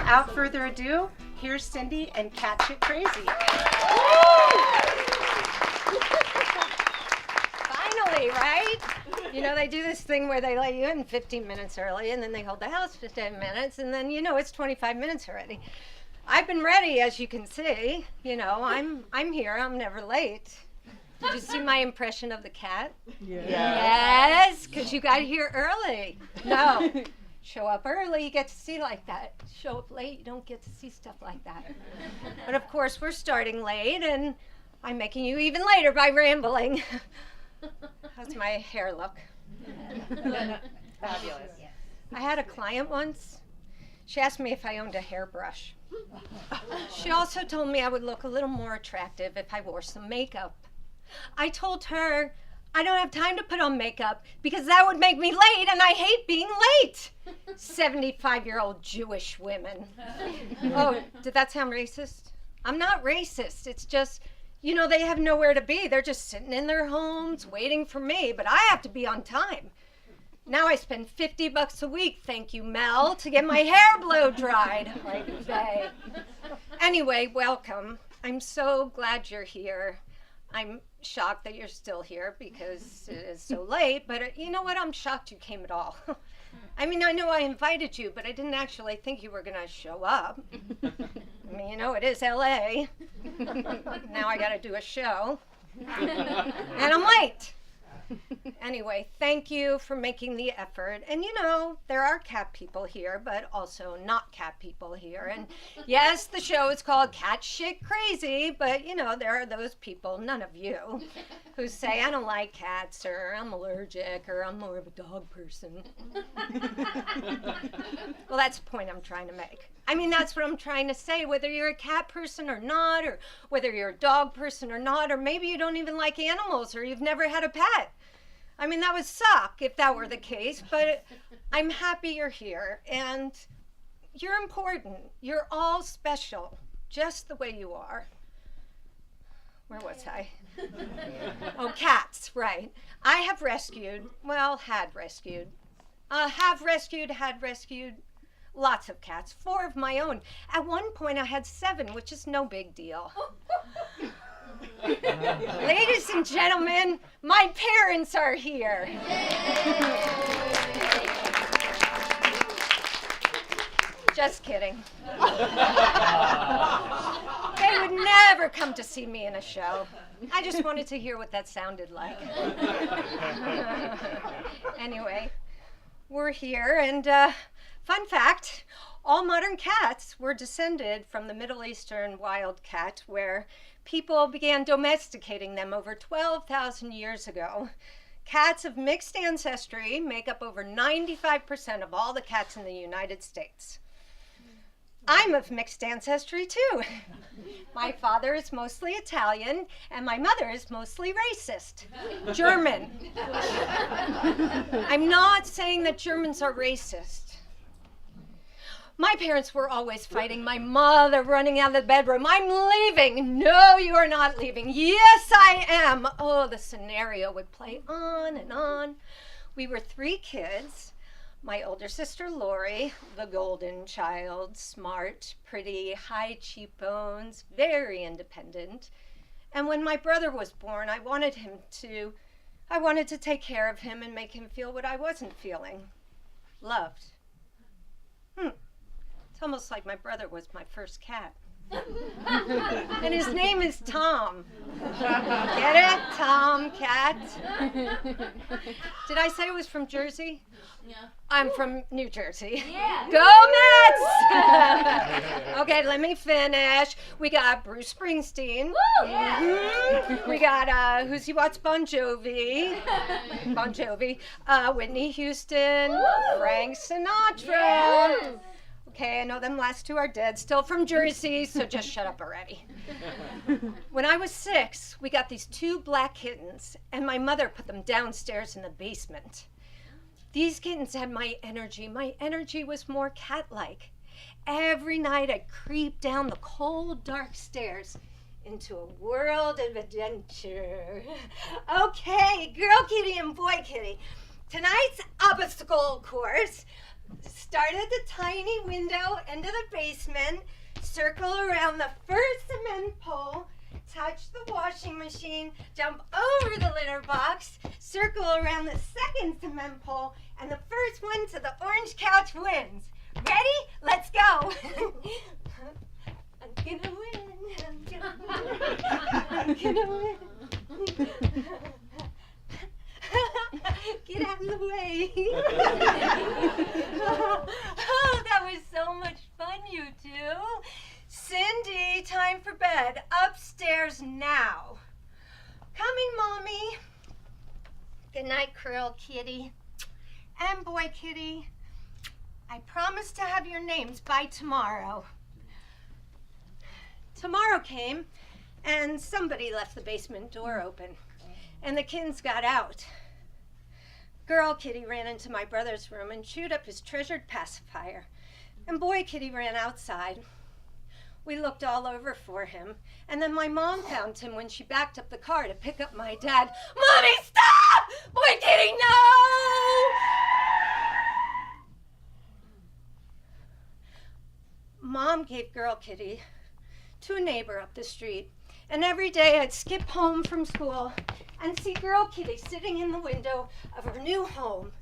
without further ado, here's Cindy and Catch It Crazy. Finally, right? You know, they do this thing where they let you in 15 minutes early, and then they hold the house for 10 minutes, and then, you know, it's 25 minutes already. I've been ready, as you can see. You know, I'm here. I'm never late. Did you see my impression of the cat? Yeah. Yes, because you got here early. No. Show up early, you get to see like that. Show up late, you don't get to see stuff like that. But of course, we're starting late, and I'm making you even later by rambling. How's my hair look? Fabulous. I had a client once. She asked me if I owned a hairbrush. She also told me I would look a little more attractive if I wore some makeup. I told her I don't have time to put on makeup because that would make me late, and I hate being late. 75-year-old Jewish women. Oh, did that sound racist? I'm not racist. It's just, you know, they have nowhere to be. They're just sitting in their homes waiting for me, but I have to be on time. Now I spend $50 a week, thank you, Mel, to get my hair blow dried. Like they. Anyway, welcome. I'm so glad you're here. I'm shocked that you're still here because it is so late, but you know what? I'm shocked you came at all. I mean, I know I invited you, but I didn't actually think you were going to show up. I mean, you know, it is LA. Now I got to do a show. And I'm late. Anyway, thank you for making the effort. And you know, there are cat people here, but also not cat people here. And yes, the show is called Cat Shit Crazy, but you know, there are those people, none of you, who say, I don't like cats, or I'm allergic, or I'm more of a dog person. Well, that's the point I'm trying to make. I mean, that's what I'm trying to say, whether you're a cat person or not, or whether you're a dog person or not, or maybe you don't even like animals, or you've never had a pet. I mean, that would suck if that were the case, but I'm happy you're here, and you're important. You're all special, just the way you are. Where was I? Oh, cats, right. I have rescued, had rescued lots of cats, 4 of my own. At one point, I had 7, which is no big deal. Ladies and gentlemen, my parents are here. Just kidding. They would never come to see me in a show. I just wanted to hear what that sounded like. Anyway, we're here, and fun fact, all modern cats were descended from the Middle Eastern wild cat, where people began domesticating them over 12,000 years ago. Cats of mixed ancestry make up over 95% of all the cats in the United States. I'm of mixed ancestry too. My father is mostly Italian, and my mother is mostly racist. German. I'm not saying that Germans are racist. My parents were always fighting. My mother running out of the bedroom. I'm leaving. No, you are not leaving. Yes, I am. Oh, the scenario would play on and on. We were 3 kids. My older sister, Lori, the golden child, smart, pretty, high cheekbones, very independent. And when my brother was born, I wanted to take care of him and make him feel what I wasn't feeling. Loved. It's almost like my brother was my first cat. And his name is Tom. Get it? Tom Cat. Did I say it was from Jersey? Yeah. I'm from New Jersey. Yeah. Go Mets! Okay, let me finish. We got Bruce Springsteen. Woo! Yeah. We got, who's he? What's Bon Jovi? Bon Jovi. Whitney Houston. Woo! Frank Sinatra. Yes. Okay, I know them last 2 are dead, still from Jersey, so just shut up already. When I was 6, we got these 2 black kittens, and my mother put them downstairs in the basement. These kittens had my energy. My energy was more cat-like. Every night I'd creep down the cold, dark stairs into a world of adventure. Okay, girl kitty and boy kitty. Tonight's obstacle course, Start at the tiny window into the basement, circle around the first cement pole, touch the washing machine, jump over the litter box, circle around the second cement pole, and the first one to the orange couch wins. Ready? Let's go. I'm gonna win. I'm gonna win. I'm gonna win. Get out of the way. Oh, that was so much fun, you two. Cindy, time for bed. Upstairs now. Coming, Mommy. Good night, Curl Kitty. And Boy Kitty. I promise to have your names by tomorrow. Tomorrow came, and somebody left the basement door open, and the kids got out. Girl Kitty ran into my brother's room and chewed up his treasured pacifier, and Boy Kitty ran outside. We looked all over for him, and then my mom found him when she backed up the car to pick up my dad. Mommy, stop! Boy Kitty, no! Mom gave Girl Kitty to a neighbor up the street, and every day I'd skip home from school and see Girl Kitty sitting in the window of her new home.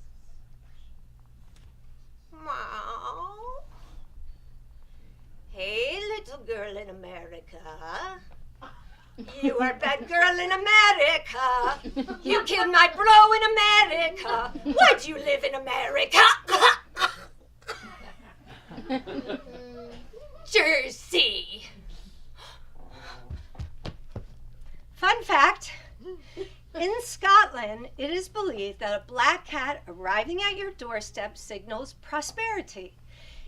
Meow. Hey, little girl in America. You are a bad girl in America. You killed my bro in America. Why'd you live in America? Jersey. Fun fact, in Scotland, it is believed that a black cat arriving at your doorstep signals prosperity.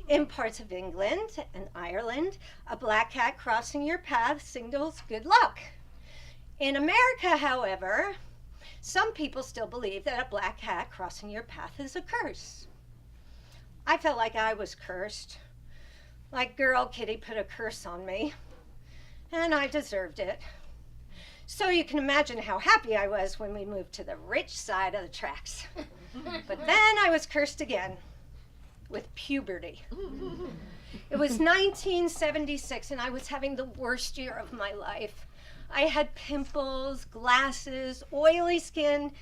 In parts of England and Ireland, a black cat crossing your path signals good luck. In America, however, some people still believe that a black cat crossing your path is a curse. I felt like I was cursed. Like Girl Kitty put a curse on me, and I deserved it. So you can imagine how happy I was when we moved to the rich side of the tracks. But then I was cursed again with puberty. It was 1976 and I was having the worst year of my life. I had pimples, glasses, oily skin,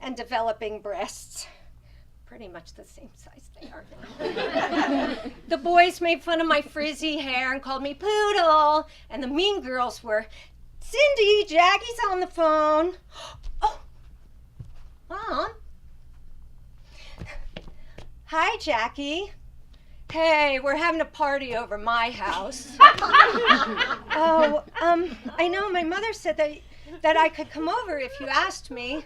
and developing breasts. Pretty much the same size they are now. The boys made fun of my frizzy hair and called me Poodle, and the mean girls were, Cindy, Jackie's on the phone. Oh, Mom. Hi, Jackie. Hey, we're having a party over my house. I know my mother said that I could come over if you asked me.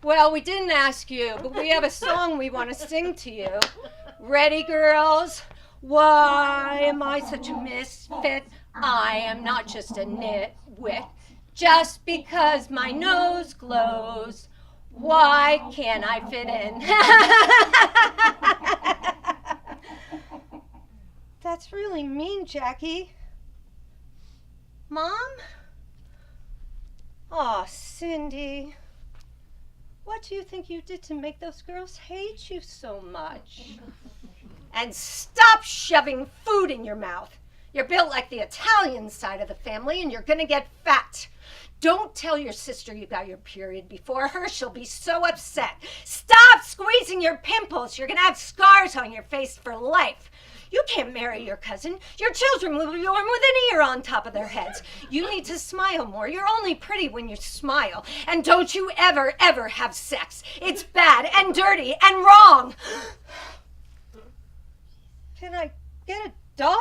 Well, we didn't ask you, but we have a song we want to sing to you. Ready, girls? Why am I such a misfit? I am not just a nitwit. Just because my nose glows, why can't I fit in? That's really mean, Jackie. Mom? Aw, Cindy. What do you think you did to make those girls hate you so much? And stop shoving food in your mouth. You're built like the Italian side of the family and you're gonna get fat. Don't tell your sister you got your period before her. She'll be so upset. Stop squeezing your pimples. You're gonna have scars on your face for life. You can't marry your cousin. Your children will be born with an ear on top of their heads. You need to smile more. You're only pretty when you smile. And don't you ever, ever have sex. It's bad and dirty and wrong. Can I get a dog?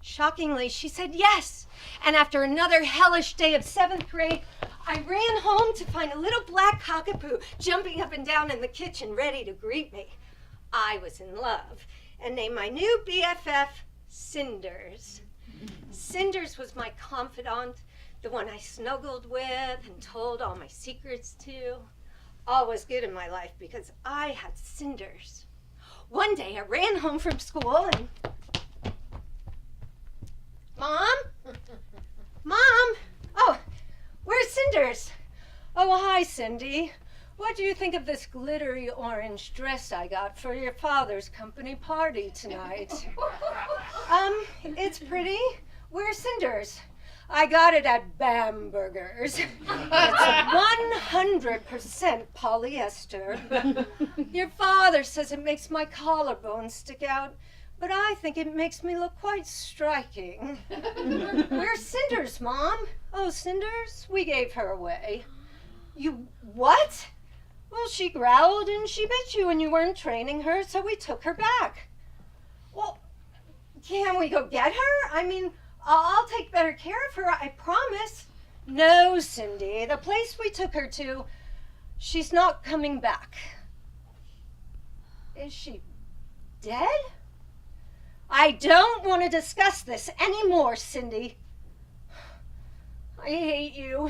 Shockingly, she said yes. And after another hellish day of 7th grade, I ran home to find a little black cockapoo jumping up and down in the kitchen ready to greet me. I was in love and named my new BFF Cinders. Cinders was my confidant, the one I snuggled with and told all my secrets to. All was good in my life because I had Cinders. One day I ran home from school and... Mom? Mom? Oh, where's Cinders? Oh, hi, Cindy. what do you think of this glittery orange dress I got for your father's company party tonight? It's pretty. Where's Cinders? I got it at Bamberger's. It's 100% polyester. Your father says it makes my collarbone stick out, but I think it makes me look quite striking. Where's Cinders, Mom? Oh, Cinders? We gave her away. You what? Well, she growled and she bit you and you weren't training her, so we took her back. Well, can we go get her? I mean, I'll take better care of her, I promise. No, Cindy, the place we took her to, she's not coming back. Is she dead? I don't want to discuss this anymore, Cindy. I hate you.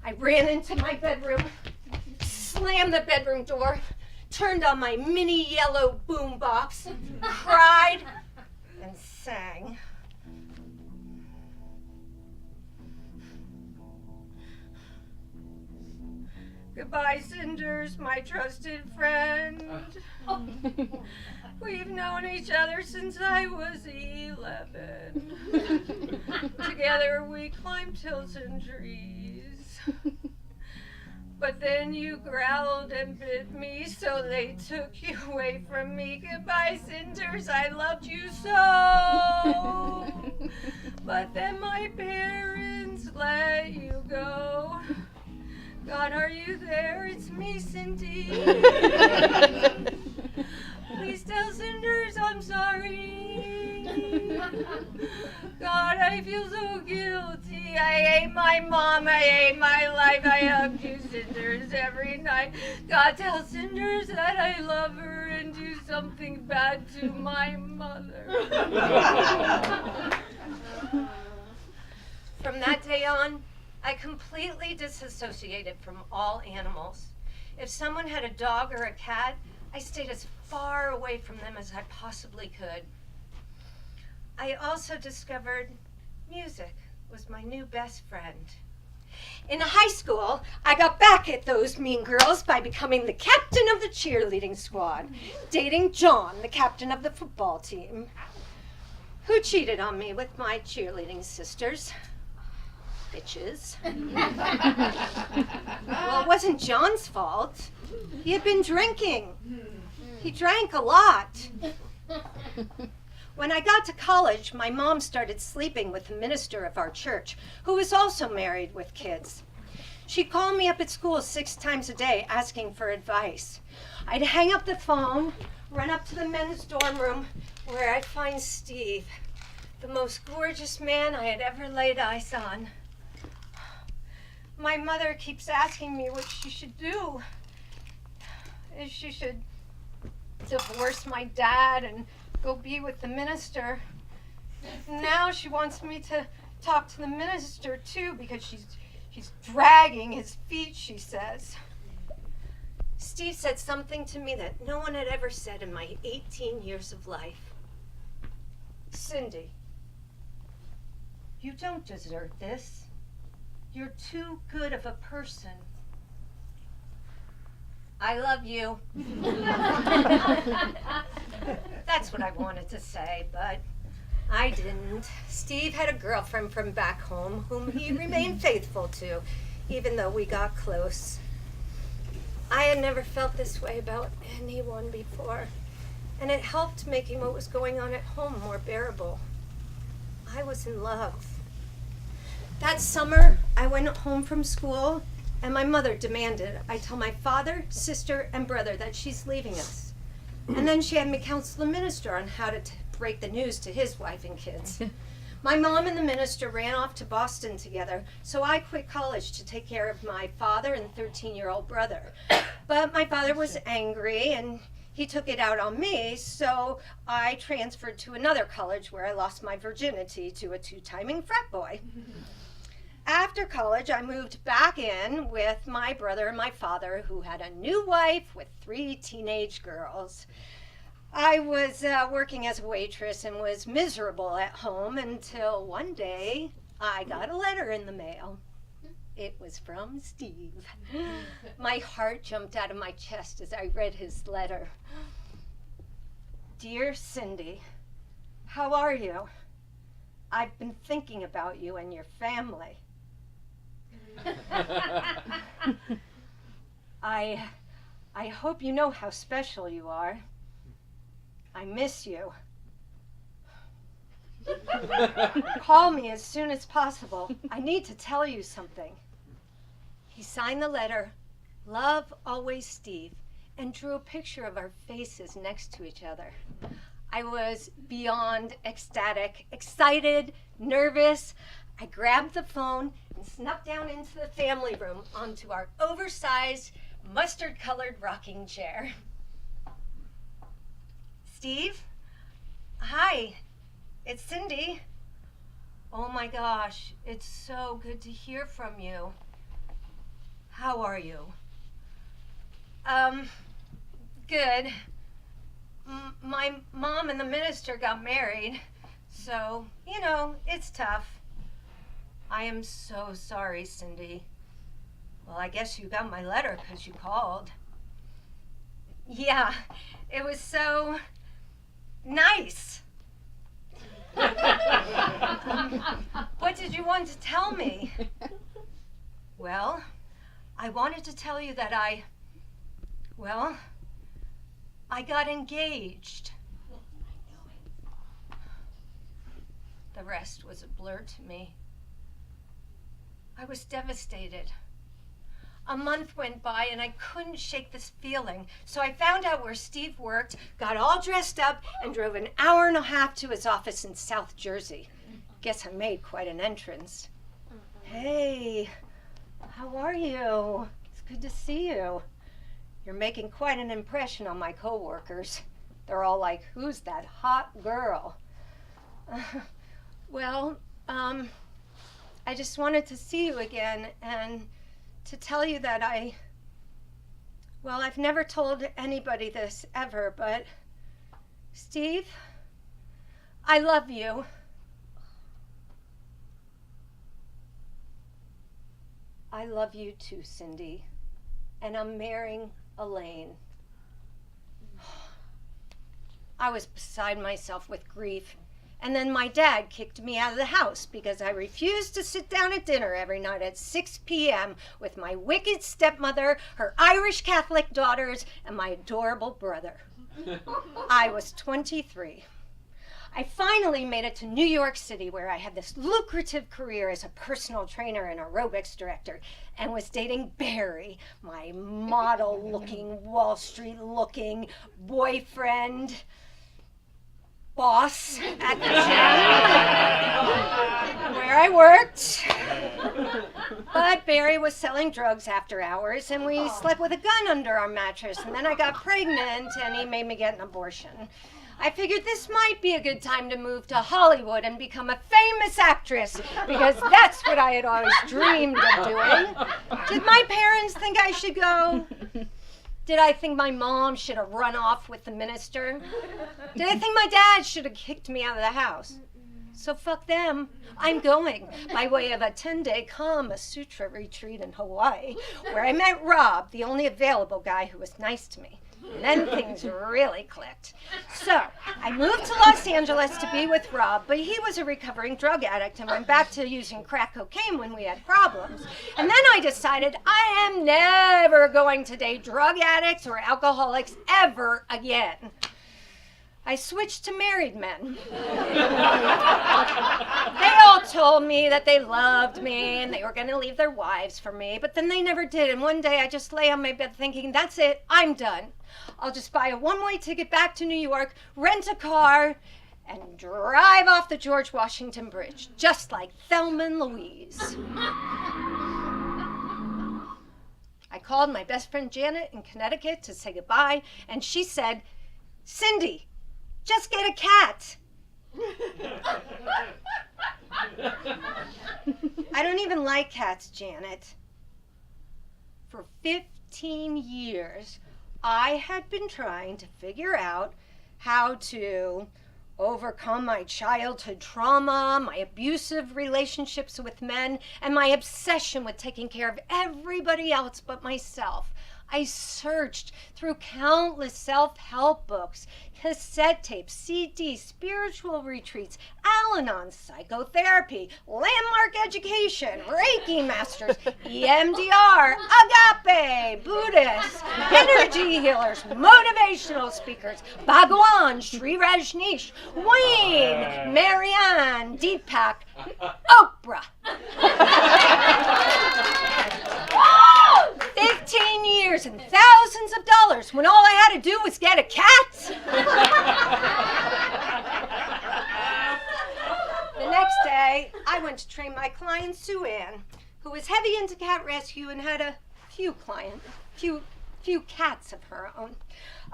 I ran into my bedroom, slammed the bedroom door, turned on my mini yellow boombox, cried, and sang. Goodbye, Cinders, my trusted friend. We've known each other since I was 11. Together we climbed hills and trees. But then you growled and bit me, so they took you away from me. Goodbye, Cinders, I loved you so. But then my parents let you go. God, are you there? It's me, Cindy. Please tell Cinders I'm sorry. God, I feel so guilty. I hate my mom. I hate my life. I hug you, Cinders, every night. God, tell Cinders that I love her and do something bad to my mother. From that day on, I completely disassociated from all animals. If someone had a dog or a cat, I stayed as far away from them as I possibly could. I also discovered music was my new best friend. In high school, I got back at those mean girls by becoming the captain of the cheerleading squad, dating John, the captain of the football team, who cheated on me with my cheerleading sisters. Bitches. Well, it wasn't John's fault. He had been drinking. He drank a lot. When I got to college, my mom started sleeping with the minister of our church, who was also married with kids. She'd call me up at school 6 times a day asking for advice. I'd hang up the phone, run up to the men's dorm room, where I'd find Steve, the most gorgeous man I had ever laid eyes on. My mother keeps asking me what she should do. If she should divorce my dad and go be with the minister. Now she wants me to talk to the minister too because she's dragging his feet, she says. Steve said something to me that no one had ever said in my 18 years of life. Cindy, you don't deserve this. You're too good of a person. I love you. That's what I wanted to say, but I didn't. Steve had a girlfriend from back home whom he remained faithful to, even though we got close. I had never felt this way about anyone before, and it helped making what was going on at home more bearable. I was in love. That summer, I went home from school, and my mother demanded I tell my father, sister, and brother that she's leaving us. And then she had me counsel the minister on how to break the news to his wife and kids. My mom and the minister ran off to Boston together, so I quit college to take care of my father and 13-year-old brother. But my father was angry, and he took it out on me, so I transferred to another college where I lost my virginity to a 2-timing frat boy. After college, I moved back in with my brother and my father, who had a new wife with 3 teenage girls. I was working as a waitress and was miserable at home until one day I got a letter in the mail. It was from Steve. My heart jumped out of my chest as I read his letter. Dear Cindy, how are you? I've been thinking about you and your family. I hope you know how special you are. I miss you. Call me as soon as possible. I need to tell you something. He signed the letter, Love Always Steve, and drew a picture of our faces next to each other. I was beyond ecstatic, excited, nervous. I grabbed the phone and snuck down into the family room onto our oversized, mustard-colored rocking chair. Steve? Hi, it's Cindy. Oh my gosh, it's so good to hear from you. How are you? Good. My mom and the minister got married, so, you know, it's tough. I am so sorry, Cindy. Well, I guess you got my letter because you called. Yeah, it was so nice. What did you want to tell me? Well, I wanted to tell you that I got engaged. The rest was a blur to me. I was devastated. A month went by and I couldn't shake this feeling, so I found out where Steve worked, got all dressed up, and drove an hour and a half to his office in South Jersey. Guess I made quite an entrance. Hey, how are you? It's good to see you. You're making quite an impression on my coworkers. They're all like, who's that hot girl? I just wanted to see you again and to tell you that I've never told anybody this ever, but Steve, I love you. I love you too, Cindy, and I'm marrying Elaine. I was beside myself with grief. And then my dad kicked me out of the house because I refused to sit down at dinner every night at 6 p.m. with my wicked stepmother, her Irish Catholic daughters, and my adorable brother. I was 23. I finally made it to New York City, where I had this lucrative career as a personal trainer and aerobics director, and was dating Barry, my model-looking, Wall Street-looking boyfriend. Boss at the gym where I worked. But Barry was selling drugs after hours, and we slept with a gun under our mattress, and then I got pregnant and he made me get an abortion. I figured this might be a good time to move to Hollywood and become a famous actress, because that's what I had always dreamed of doing. Did my parents think I should go? Did I think my mom should have run off with the minister? Did I think my dad should have kicked me out of the house? So fuck them. I'm going by way of a 10-day Kama Sutra retreat in Hawaii, where I met Rob, the only available guy who was nice to me. And then things really clicked. So I moved to Los Angeles to be with Rob, but he was a recovering drug addict and went back to using crack cocaine when we had problems. And then I decided I am never going to date drug addicts or alcoholics ever again. I switched to married men. They all told me that they loved me and they were going to leave their wives for me, but then they never did. And one day I just lay on my bed thinking, that's it, I'm done. I'll just buy a one-way ticket back to New York, rent a car, and drive off the George Washington Bridge, just like Thelma and Louise. I called my best friend Janet in Connecticut to say goodbye, and she said, Cindy, just get a cat. I don't even like cats, Janet. For 15 years, I had been trying to figure out how to overcome my childhood trauma, my abusive relationships with men, and my obsession with taking care of everybody else but myself. I searched through countless self-help books, cassette tapes, CDs, spiritual retreats, Al-Anon, psychotherapy, landmark education, Reiki masters, EMDR, agape, Buddhists, energy healers, motivational speakers, Bhagwan, Sri Rajneesh, Wayne, Marianne, Deepak, Oprah. 15 years and thousands of dollars when all I had to do was get a cat. The next day, I went to train my client Sue Ann, who was heavy into cat rescue and had a few cats of her own.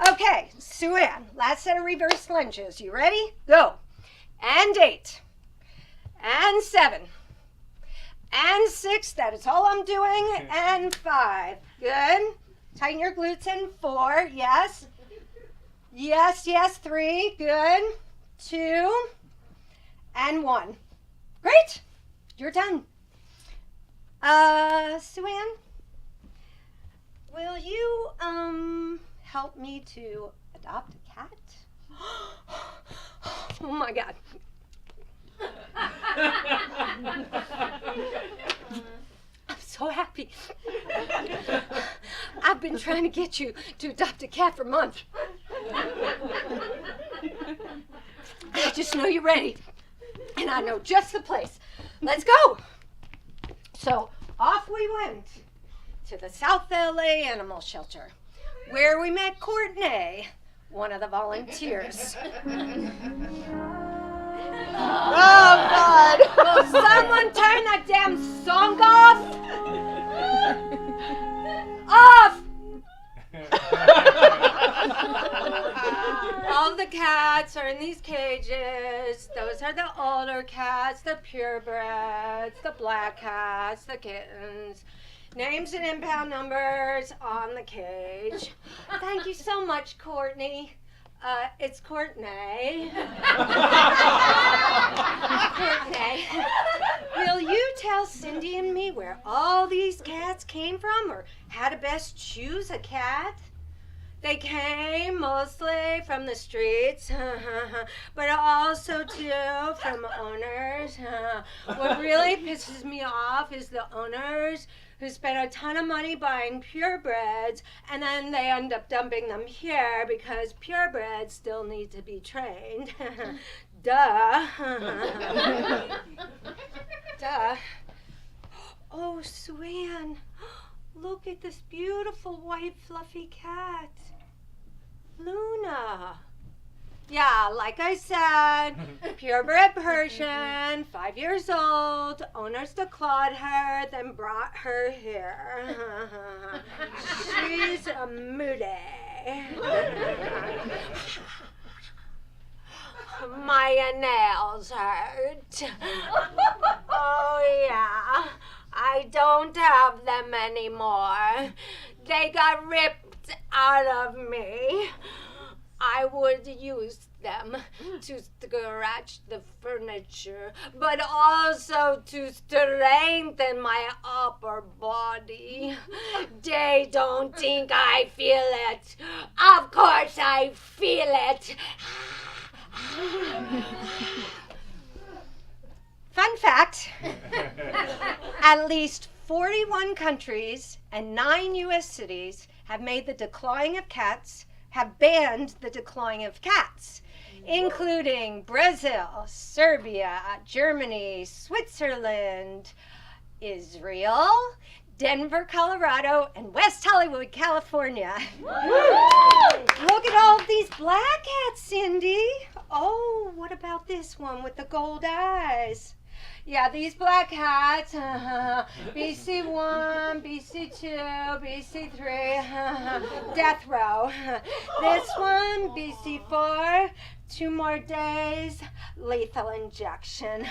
Okay, Sue Ann, last set of reverse lunges. You ready? Go. And 8. And 7. And 6, that is all I'm doing. And 5, good. Tighten your glutes in. 4, yes. Yes, 3, good. 2, and 1. Great, you're done. Sue Ann, will you, help me to adopt a cat? Oh my God. I'm so happy. I've been trying to get you to adopt a cat for months. I just know you're ready. And I know just the place. Let's go. So off we went to the South LA Animal Shelter, where we met Courtney, one of the volunteers. Oh, God. Will someone turn that damn song off? Off! All the cats are in these cages. Those are the older cats, the purebreds, the black cats, the kittens. Names and impound numbers on the cage. Thank you so much, Courtney. It's Courtney. Courtney, will you tell Cindy and me where all these cats came from, or how to best choose a cat? They came mostly from the streets, but also too from owners. What really pisses me off is the owners who spend a ton of money buying purebreds, and then they end up dumping them here because purebreds still need to be trained. Duh. Duh. Oh, Sue Ann, look at this beautiful white fluffy cat. Luna. Yeah, like I said, purebred Persian, 5 years old. Owners declawed her, then brought her here. She's a moody. My nails hurt. Oh yeah, I don't have them anymore. They got ripped out of me. I would use them to scratch the furniture, but also to strengthen my upper body. They don't think I feel it. Of course I feel it. Fun fact, at least 41 countries and 9 U.S. cities have banned the declawing of cats, including Brazil, Serbia, Germany, Switzerland, Israel, Denver, Colorado, and West Hollywood, California. Look at all of these black cats, Cindy. Oh, what about this one with the gold eyes? Yeah, these black cats, BC1, BC2, BC3, death row. This one, BC4, 2 more days, lethal injection.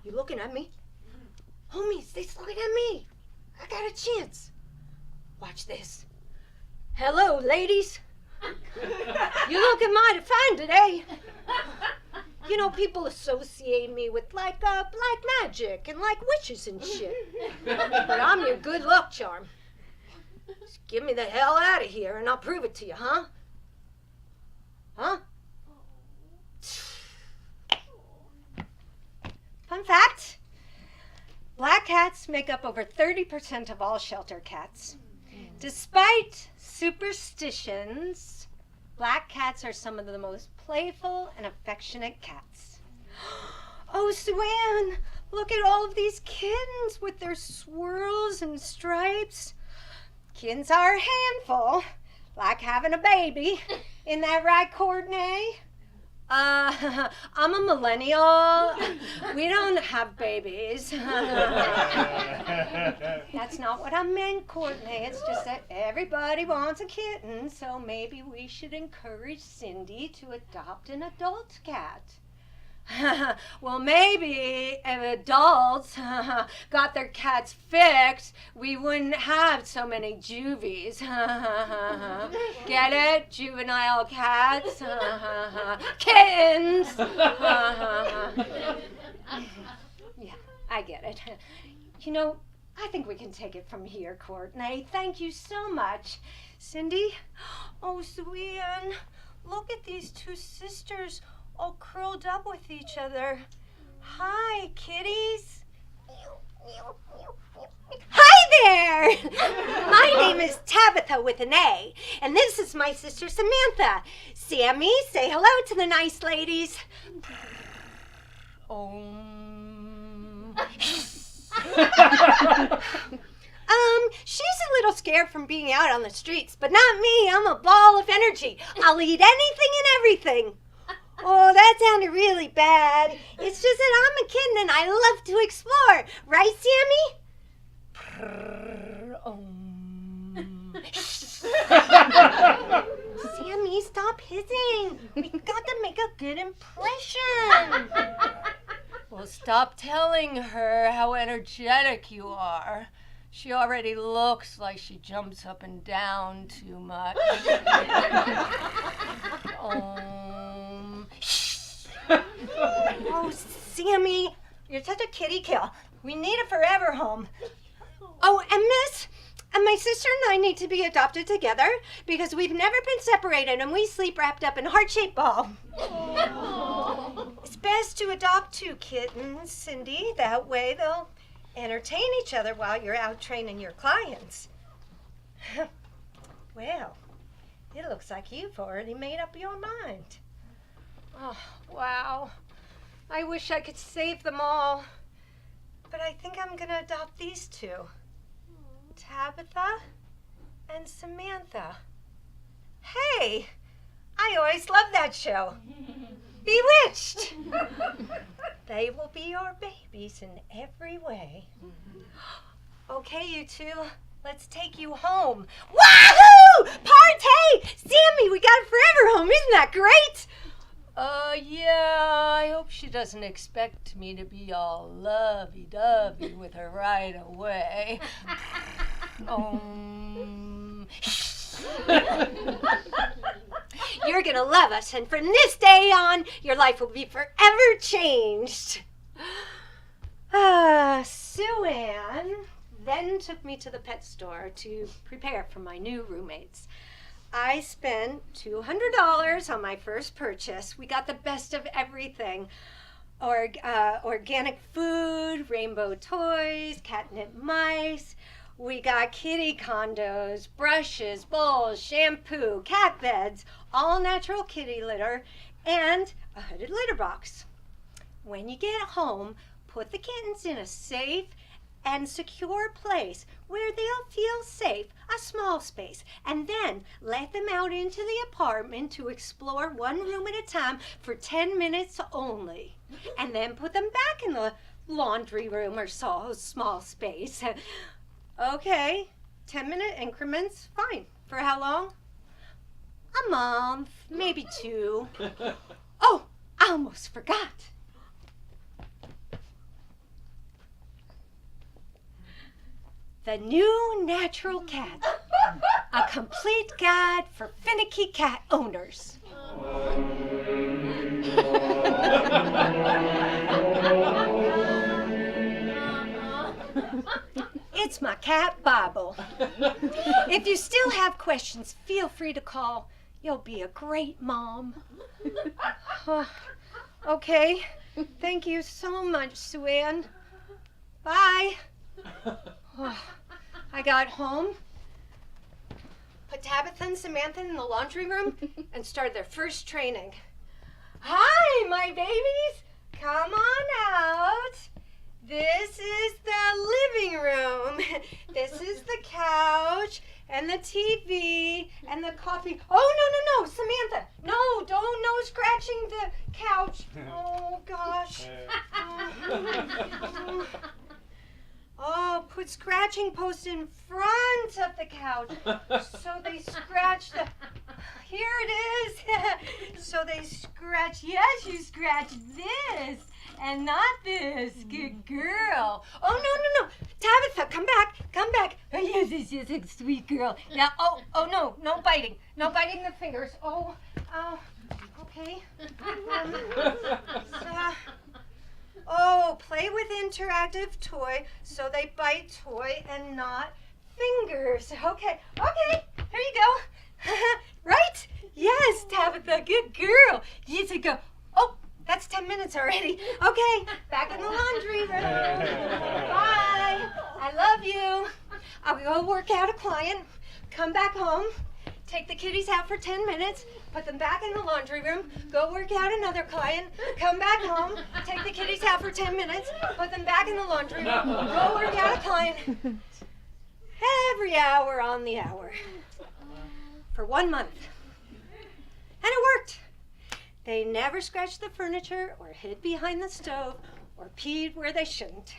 You looking at me? Homies, they's looking at me. I got a chance. Watch this. Hello, ladies. You looking mighty fine today. You know, people associate me with like black magic and like witches and shit. But I'm your good luck charm. Just get me the hell out of here and I'll prove it to you, huh? Huh? Fun fact, black cats make up over 30% of all shelter cats. Despite superstitions, black cats are some of the most playful and affectionate cats. Oh, Sue-Ann, look at all of these kittens with their swirls and stripes. Kittens are a handful, like having a baby. Isn't that right, Courtney? I'm a millennial. We don't have babies. That's not what I meant, Courtney. It's just that everybody wants a kitten, so maybe we should encourage Cindy to adopt an adult cat. Well, maybe if adults got their cats fixed, we wouldn't have so many juvies. Get it? Juvenile cats? Kittens! Yeah, I get it. You know, I think we can take it from here, Courtney. Thank you so much. Cindy? Oh, Sue-Ann, look at these two sisters all curled up with each other. Hi, kitties. Hi there! My name is Tabitha with an A, and this is my sister Samantha. Sammy, say hello to the nice ladies. She's a little scared from being out on the streets, but not me. I'm a ball of energy. I'll eat anything and everything. Oh, that sounded really bad. It's just that I'm a kitten and I love to explore. Right, Sammy? Sammy, stop hissing. We got to make a good impression. Well, stop telling her how energetic you are. She already looks like she jumps up and down too much. Oh, Sammy, you're such a kitty kill. We need a forever home. Oh, and Miss, and my sister and I need to be adopted together because we've never been separated and we sleep wrapped up in heart-shaped ball. It's best to adopt two kittens, Cindy. That way they'll entertain each other while you're out training your clients. Well, it looks like you've already made up your mind. Oh, wow. I wish I could save them all. But I think I'm going to adopt these two. Tabitha and Samantha. Hey, I always loved that show. Bewitched. They will be your babies in every way. Okay, you two, let's take you home. Wahoo! Party! Sammy, we got a forever home. Isn't that great? Yeah, I hope she doesn't expect me to be all lovey-dovey with her right away. You're gonna love us, and from this day on, your life will be forever changed. Sue-Ann then took me to the pet store to prepare for my new roommates. I spent $200 on my first purchase. We got the best of everything. Organic food, rainbow toys, catnip mice. We got kitty condos, brushes, bowls, shampoo, cat beds, all natural kitty litter, and a hooded litter box. When you get home, put the kittens in a safe and secure place where they'll feel safe, a small space, and then let them out into the apartment to explore one room at a time for 10 minutes only, and then put them back in the laundry room or small space. Okay, 10-minute increments, fine. For how long? A month, maybe 2. Oh, I almost forgot. The new natural cat. A complete guide for finicky cat owners. It's my cat Bible. If you still have questions, feel free to call. You'll be a great mom. Okay. Thank you so much, Sue Ann. Bye. I got home, put Tabitha and Samantha in the laundry room, and started their first training. Hi, my babies. Come on out. This is the living room. This is the couch and the TV and the coffee. Oh, no, Samantha. No scratching the couch. Oh, gosh. Oh, put scratching post in front of the couch. So they scratch the... Here it is. So they scratch... Yes, you scratch this and not this. Good girl. Oh, no. Tabitha, come back. Oh, yes, a sweet girl. Now, oh, no biting. No biting the fingers. Oh, okay. Play with interactive toy so they bite toy and not fingers. Okay, here you go. Right? Yes, Tabitha, good girl. Yes, I go. Oh, that's 10 minutes already. Okay, back in the laundry room. Bye. I love you. I'll go work out a client, come back home, take the kitties out for 10 minutes, put them back in the laundry room, go work out another client, come back home, take the kitties out for 10 minutes, put them back in the laundry room, go work out a client. Every hour on the hour. For 1 month. And it worked. They never scratched the furniture or hid behind the stove or peed where they shouldn't.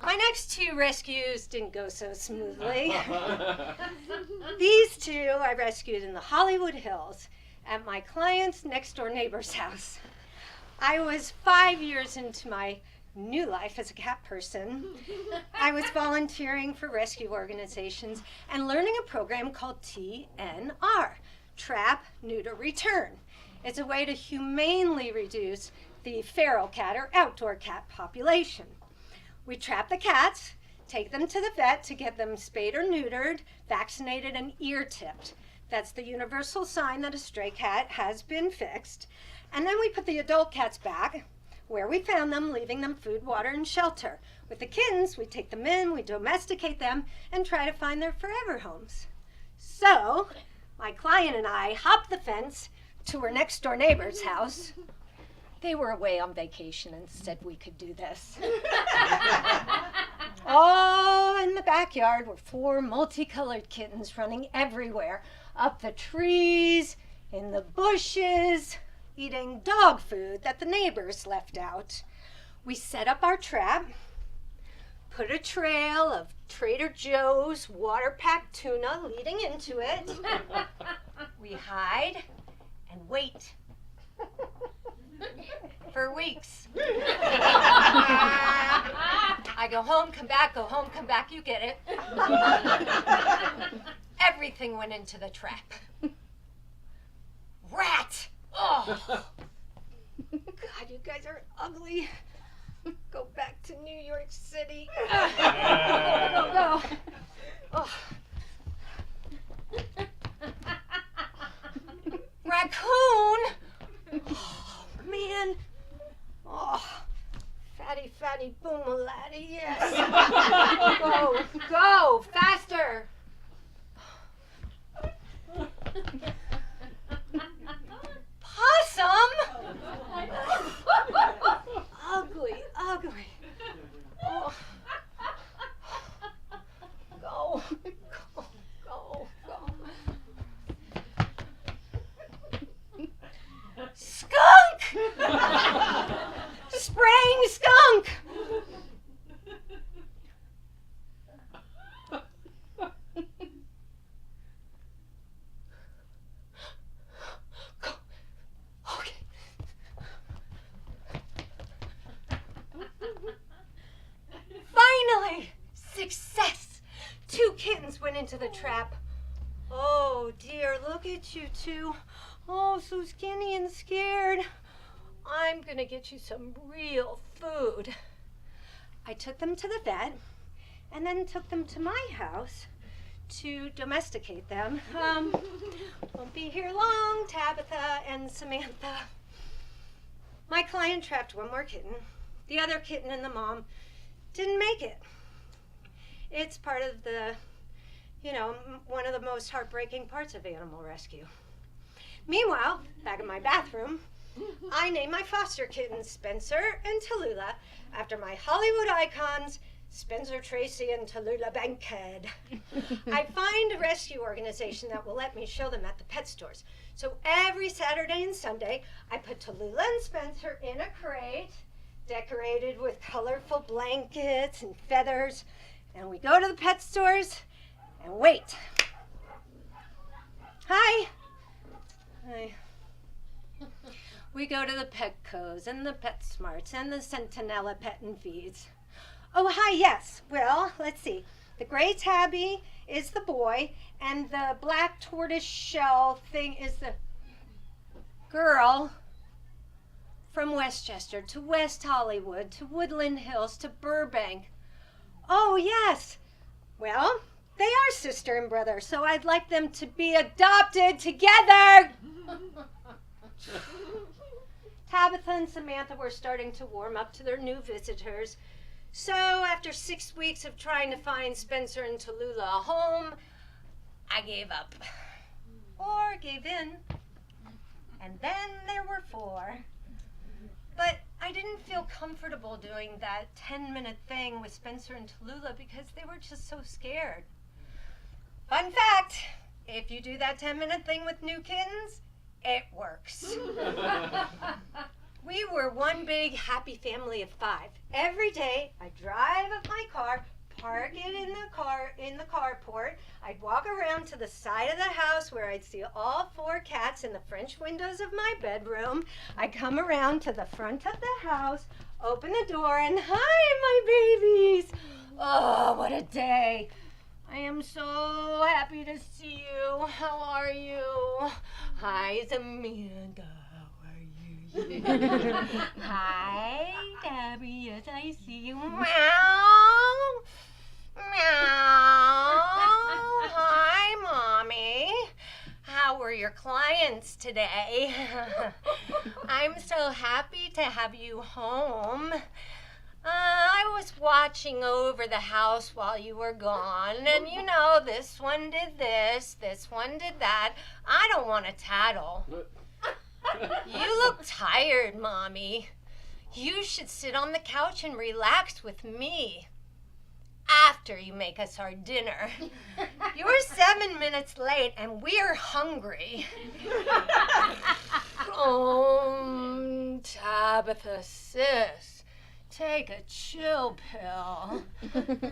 My next 2 rescues didn't go so smoothly. These 2 I rescued in the Hollywood Hills at my client's next door neighbor's house. I was 5 years into my new life as a cat person. I was volunteering for rescue organizations and learning a program called TNR, Trap, Neuter, Return. It's a way to humanely reduce the feral cat or outdoor cat population. We trap the cats, take them to the vet to get them spayed or neutered, vaccinated, and ear-tipped. That's the universal sign that a stray cat has been fixed. And then we put the adult cats back where we found them, leaving them food, water, and shelter. With the kittens, we take them in, we domesticate them, and try to find their forever homes. So, my client and I hopped the fence to her next door neighbor's house. They were away on vacation and said we could do this. Oh, in the backyard were 4 multicolored kittens running everywhere, up the trees, in the bushes, eating dog food that the neighbors left out. We set up our trap, put a trail of Trader Joe's water-packed tuna leading into it. We hide and wait. For weeks. I go home, come back, you get it. Everything went into the trap. Rat! Oh! God, you guys are ugly. Go back to New York City. Go. Oh. Raccoon! Oh, man. Oh, fatty, boom-a-latty, yes. Go, faster. Possum? Ugly. Oh. Go. Skunk! Spraying skunk! Okay. Finally! Success! 2 kittens went into the trap. Oh dear, look at you two. Oh, so skinny and scared. I'm gonna get you some real food. I took them to the vet and then took them to my house to domesticate them. Won't be here long, Tabitha and Samantha. My client trapped one more kitten. The other kitten and the mom didn't make it. It's part of the, one of the most heartbreaking parts of animal rescue. Meanwhile, back in my bathroom, I named my foster kittens Spencer and Tallulah after my Hollywood icons, Spencer Tracy and Tallulah Bankhead. I find a rescue organization that will let me show them at the pet stores. So every Saturday and Sunday, I put Tallulah and Spencer in a crate, decorated with colorful blankets and feathers, and we go to the pet stores and wait. Hi. Hi. We go to the Petcos and the PetSmarts and the Centinela Pet and Feeds. Oh, hi, yes. Well, let's see. The gray tabby is the boy, and the black tortoise shell thing is the girl. From Westchester to West Hollywood to Woodland Hills to Burbank. Oh, yes. Well, they are sister and brother, so I'd like them to be adopted together. Tabitha and Samantha were starting to warm up to their new visitors. So after 6 weeks of trying to find Spencer and Tallulah a home, I gave up. Or gave in. And then there were 4. But I didn't feel comfortable doing that 10-minute thing with Spencer and Tallulah because they were just so scared. Fun fact, if you do that 10-minute thing with new kittens, it works. We were one big happy family of 5. Every day I'd drive up my car, park it in the carport. I'd walk around to the side of the house where I'd see all 4 cats in the French windows of my bedroom. I'd come around to the front of the house, open the door, and hi, my babies. Oh, what a day. I am so happy to see you. How are you? Hi, Samantha. How are you? Hi, Debbie. Yes, I see you. Meow. Meow. Hi, Mommy. How were your clients today? I'm so happy to have you home. I was watching over the house while you were gone, and this one did this one did that. I don't want to tattle. You look tired, Mommy. You should sit on the couch and relax with me after you make us our dinner. You're 7 minutes late, and we're hungry. Oh, Tabitha, sis. Take a chill pill.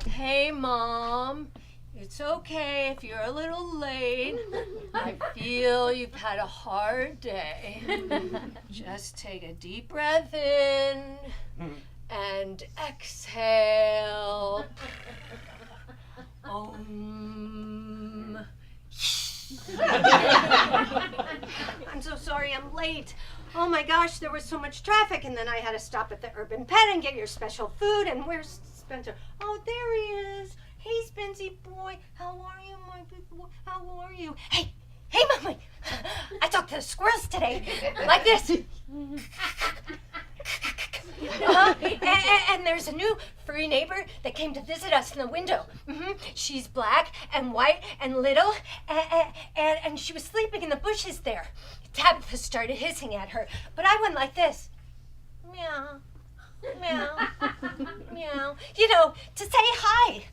Hey, Mom. It's okay if you're a little late. I feel you've had a hard day. Just take a deep breath in and exhale. I'm so sorry I'm late. Oh my gosh, there was so much traffic, and then I had to stop at the Urban Pet and get your special food. And where's Spencer? Oh, there he is. Hey, Spency boy. How are you, my big boy? How are you? Hey, Mommy. I talked to the squirrels today. Like this. And there's a new furry neighbor that came to visit us in the window. She's black and white and little, and she was sleeping in the bushes there. Tabitha started hissing at her, but I went like this. Meow, meow, meow. To say hi.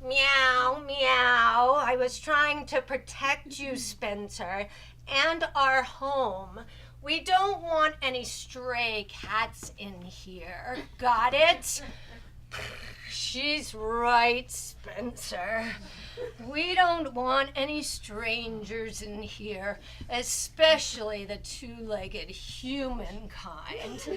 Meow, meow. I was trying to protect you, Spencer, and our home. We don't want any stray cats in here. Got it? She's right, Spencer. We don't want any strangers in here, especially the 2-legged humankind.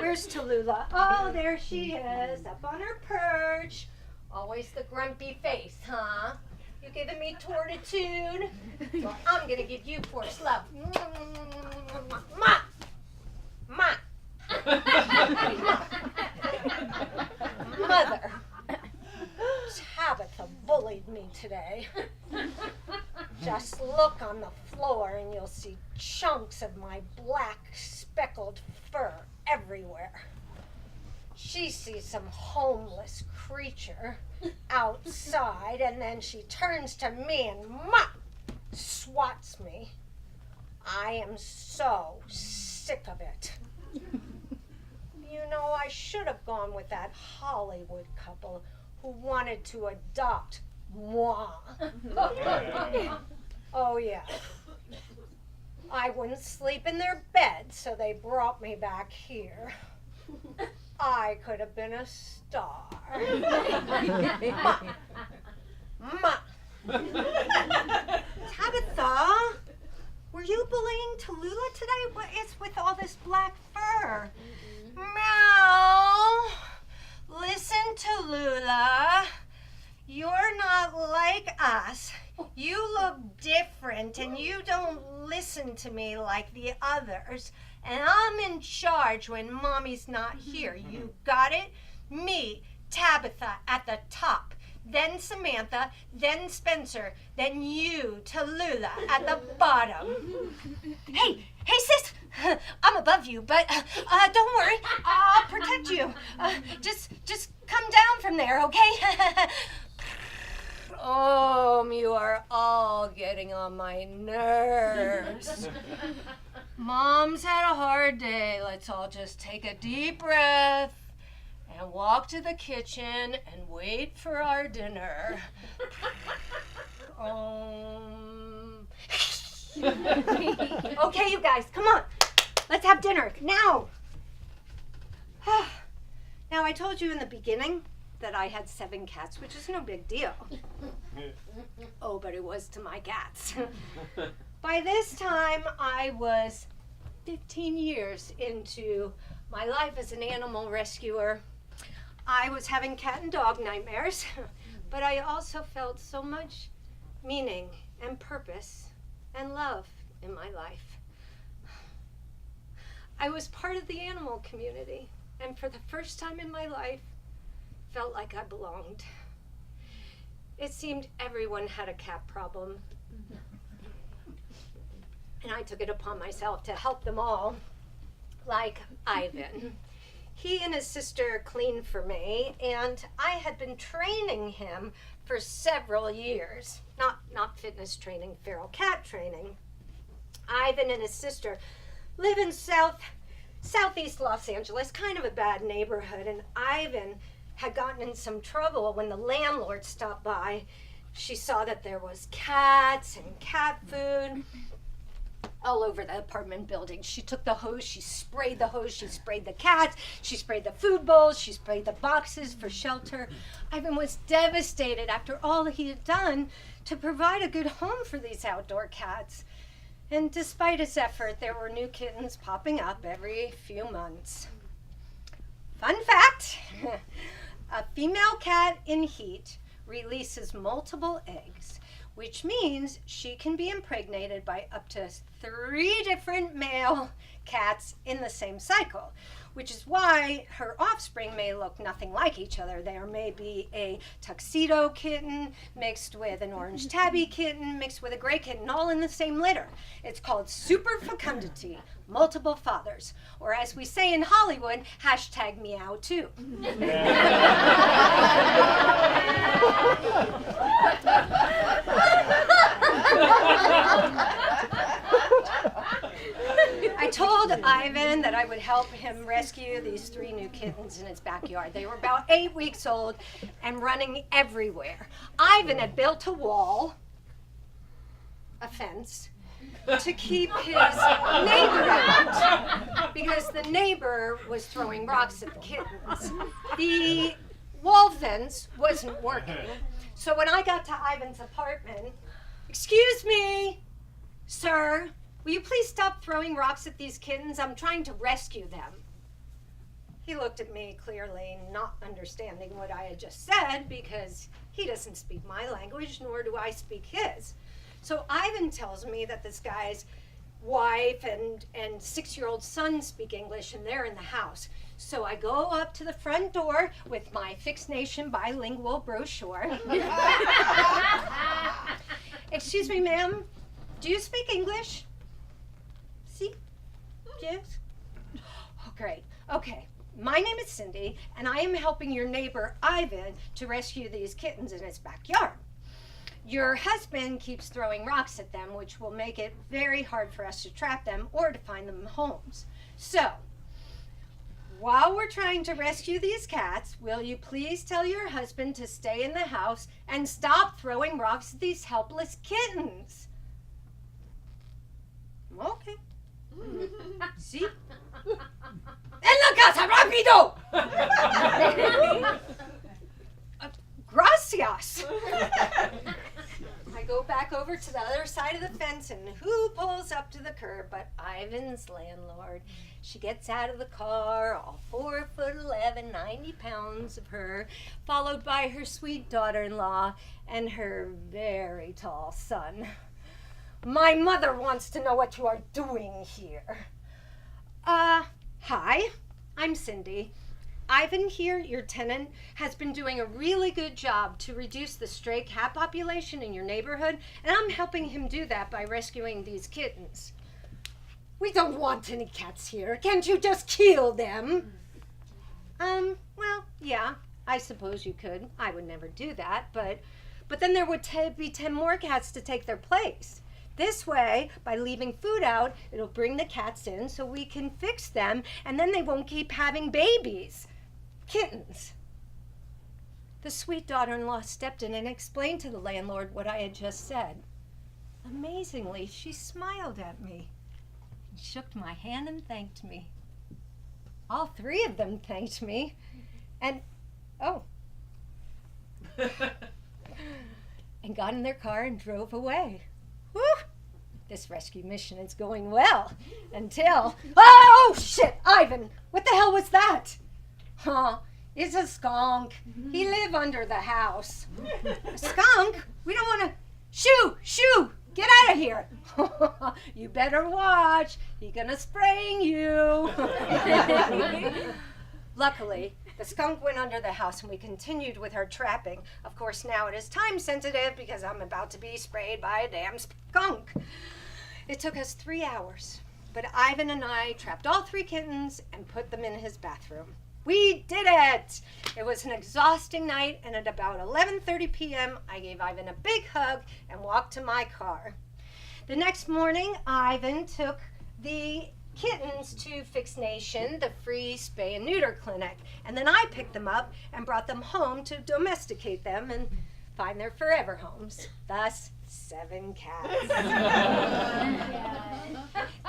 We're Here's Tallulah. Oh, there she is, up on her perch. Always the grumpy face, huh? You giving me tortitude? Well, I'm gonna give you forced love. Ma! Ma! Mother, Tabitha bullied me today. Just look on the floor and you'll see chunks of my black speckled fur everywhere. She sees some homeless creature outside and then she turns to me and swats me. I am so sick of it. You know, I should have gone with that Hollywood couple who wanted to adopt moi. Oh, yeah. I wouldn't sleep in their bed, so they brought me back here. I could have been a star. Ma. Tabitha, were you bullying Tallulah today? What is with all this black fur? Meow. Listen, Tallulah. You're not like us. You look different and you don't listen to me like the others. And I'm in charge when Mommy's not here. You got it? Me, Tabitha, at the top. Then Samantha, then Spencer, then you, Tallulah, at the bottom. Hey, sis! I'm above you, but don't worry. I'll protect you. Just come down from there, okay? Oh, you are all getting on my nerves. Mom's had a hard day. Let's all just take a deep breath and walk to the kitchen and wait for our dinner. Okay, you guys, come on. Let's have dinner, now. Now, I told you in the beginning that I had 7 cats, which is no big deal. Oh, but it was to my cats. By this time, I was 15 years into my life as an animal rescuer. I was having cat and dog nightmares, but I also felt so much meaning and purpose and love in my life. I was part of the animal community, and for the first time in my life, felt like I belonged. It seemed everyone had a cat problem, and I took it upon myself to help them all, like Ivan. He and his sister cleaned for me, and I had been training him for several years. Not fitness training, feral cat training. Ivan and his sister live in southeast Los Angeles, kind of a bad neighborhood, and Ivan had gotten in some trouble when the landlord stopped by. She saw that there was cats and cat food all over the apartment building. She took the hose, she sprayed the cats, she sprayed the food bowls, she sprayed the boxes for shelter. Ivan was devastated after all he had done to provide a good home for these outdoor cats. And despite his effort, there were new kittens popping up every few months. Fun fact, a female cat in heat releases multiple eggs, which means she can be impregnated by up to 3 different male cats in the same cycle, which is why her offspring may look nothing like each other. There may be a tuxedo kitten mixed with an orange tabby kitten mixed with a gray kitten, all in the same litter. It's called superfecundity, multiple fathers, or as we say in Hollywood, #meow too. I told Ivan that I would help him rescue these 3 new kittens in his backyard. They were about 8 weeks old and running everywhere. Ivan had built a wall, a fence, to keep his neighbor out because the neighbor was throwing rocks at the kittens. The wall fence wasn't working, so when I got to Ivan's apartment, "Excuse me, sir, will you please stop throwing rocks at these kittens? I'm trying to rescue them." He looked at me clearly, not understanding what I had just said because he doesn't speak my language, nor do I speak his. So Ivan tells me that this guy's wife and 6-year-old son speak English and they're in the house. So I go up to the front door with my Fixed Nation bilingual brochure. Excuse me, ma'am, do you speak English? See? Yes? Oh, great. Okay. My name is Cindy, and I am helping your neighbor, Ivan, to rescue these kittens in his backyard. Your husband keeps throwing rocks at them, which will make it very hard for us to trap them or to find them homes. So, while we're trying to rescue these cats, will you please tell your husband to stay in the house and stop throwing rocks at these helpless kittens? Okay. See? ¡En la casa, rápido! Gracias. I go back over to the other side of the fence, and who pulls up to the curb but Ivan's landlord. She gets out of the car, all 4'11", 90 pounds of her, followed by her sweet daughter-in-law and her very tall son. My mother wants to know what you are doing here. Hi, I'm Cindy. Ivan here, your tenant, has been doing a really good job to reduce the stray cat population in your neighborhood, and I'm helping him do that by rescuing these kittens. We don't want any cats here. Can't you just kill them? Well, yeah, I suppose you could. I would never do that, but then there would be 10 more cats to take their place. This way, by leaving food out, it'll bring the cats in so we can fix them, and then they won't keep having babies. Kittens. The sweet daughter-in-law stepped in and explained to the landlord what I had just said. Amazingly, she smiled at me, and shook my hand and thanked me. All 3 of them thanked me, and and got in their car and drove away. Whew! This rescue mission is going well until... Oh, shit! Ivan! What the hell was that? Huh? It's a skunk. He live under the house. A skunk? We don't want to... Shoo! Get out of here. You better watch. He gonna spray you. Luckily, the skunk went under the house and we continued with our trapping. Of course, now it is time sensitive because I'm about to be sprayed by a damn skunk. It took us 3 hours, but Ivan and I trapped all 3 kittens and put them in his bathroom. We did it! It was an exhausting night, and at about 11:30 p.m., I gave Ivan a big hug and walked to my car. The next morning, Ivan took the kittens to Fixed Nation, the free spay and neuter clinic, and then I picked them up and brought them home to domesticate them and find their forever homes. Thus, 7 cats.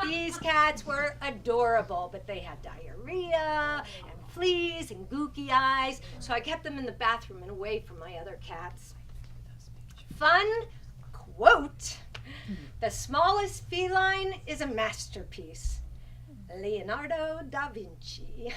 These cats were adorable, but they had diarrhea and fleas and gooky eyes, so I kept them in the bathroom and away from my other cats. Fun quote: the smallest feline is a masterpiece. Leonardo da Vinci.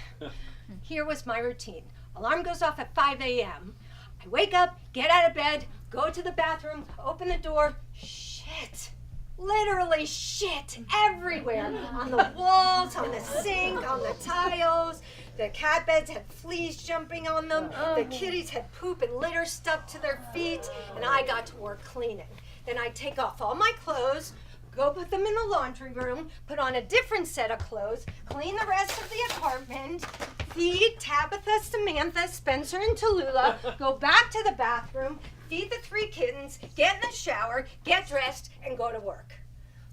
Here was my routine. Alarm goes off at 5 a.m. I wake up, get out of bed, go to the bathroom, open the door. Shit. Literally shit everywhere. On the walls, on the sink, on the tiles. The cat beds had fleas jumping on them. The kitties had poop and litter stuck to their feet. And I got to work cleaning. Then I'd take off all my clothes, go put them in the laundry room, put on a different set of clothes, clean the rest of the apartment, feed Tabitha, Samantha, Spencer, and Tallulah, go back to the bathroom, feed the 3 kittens, get in the shower, get dressed, and go to work.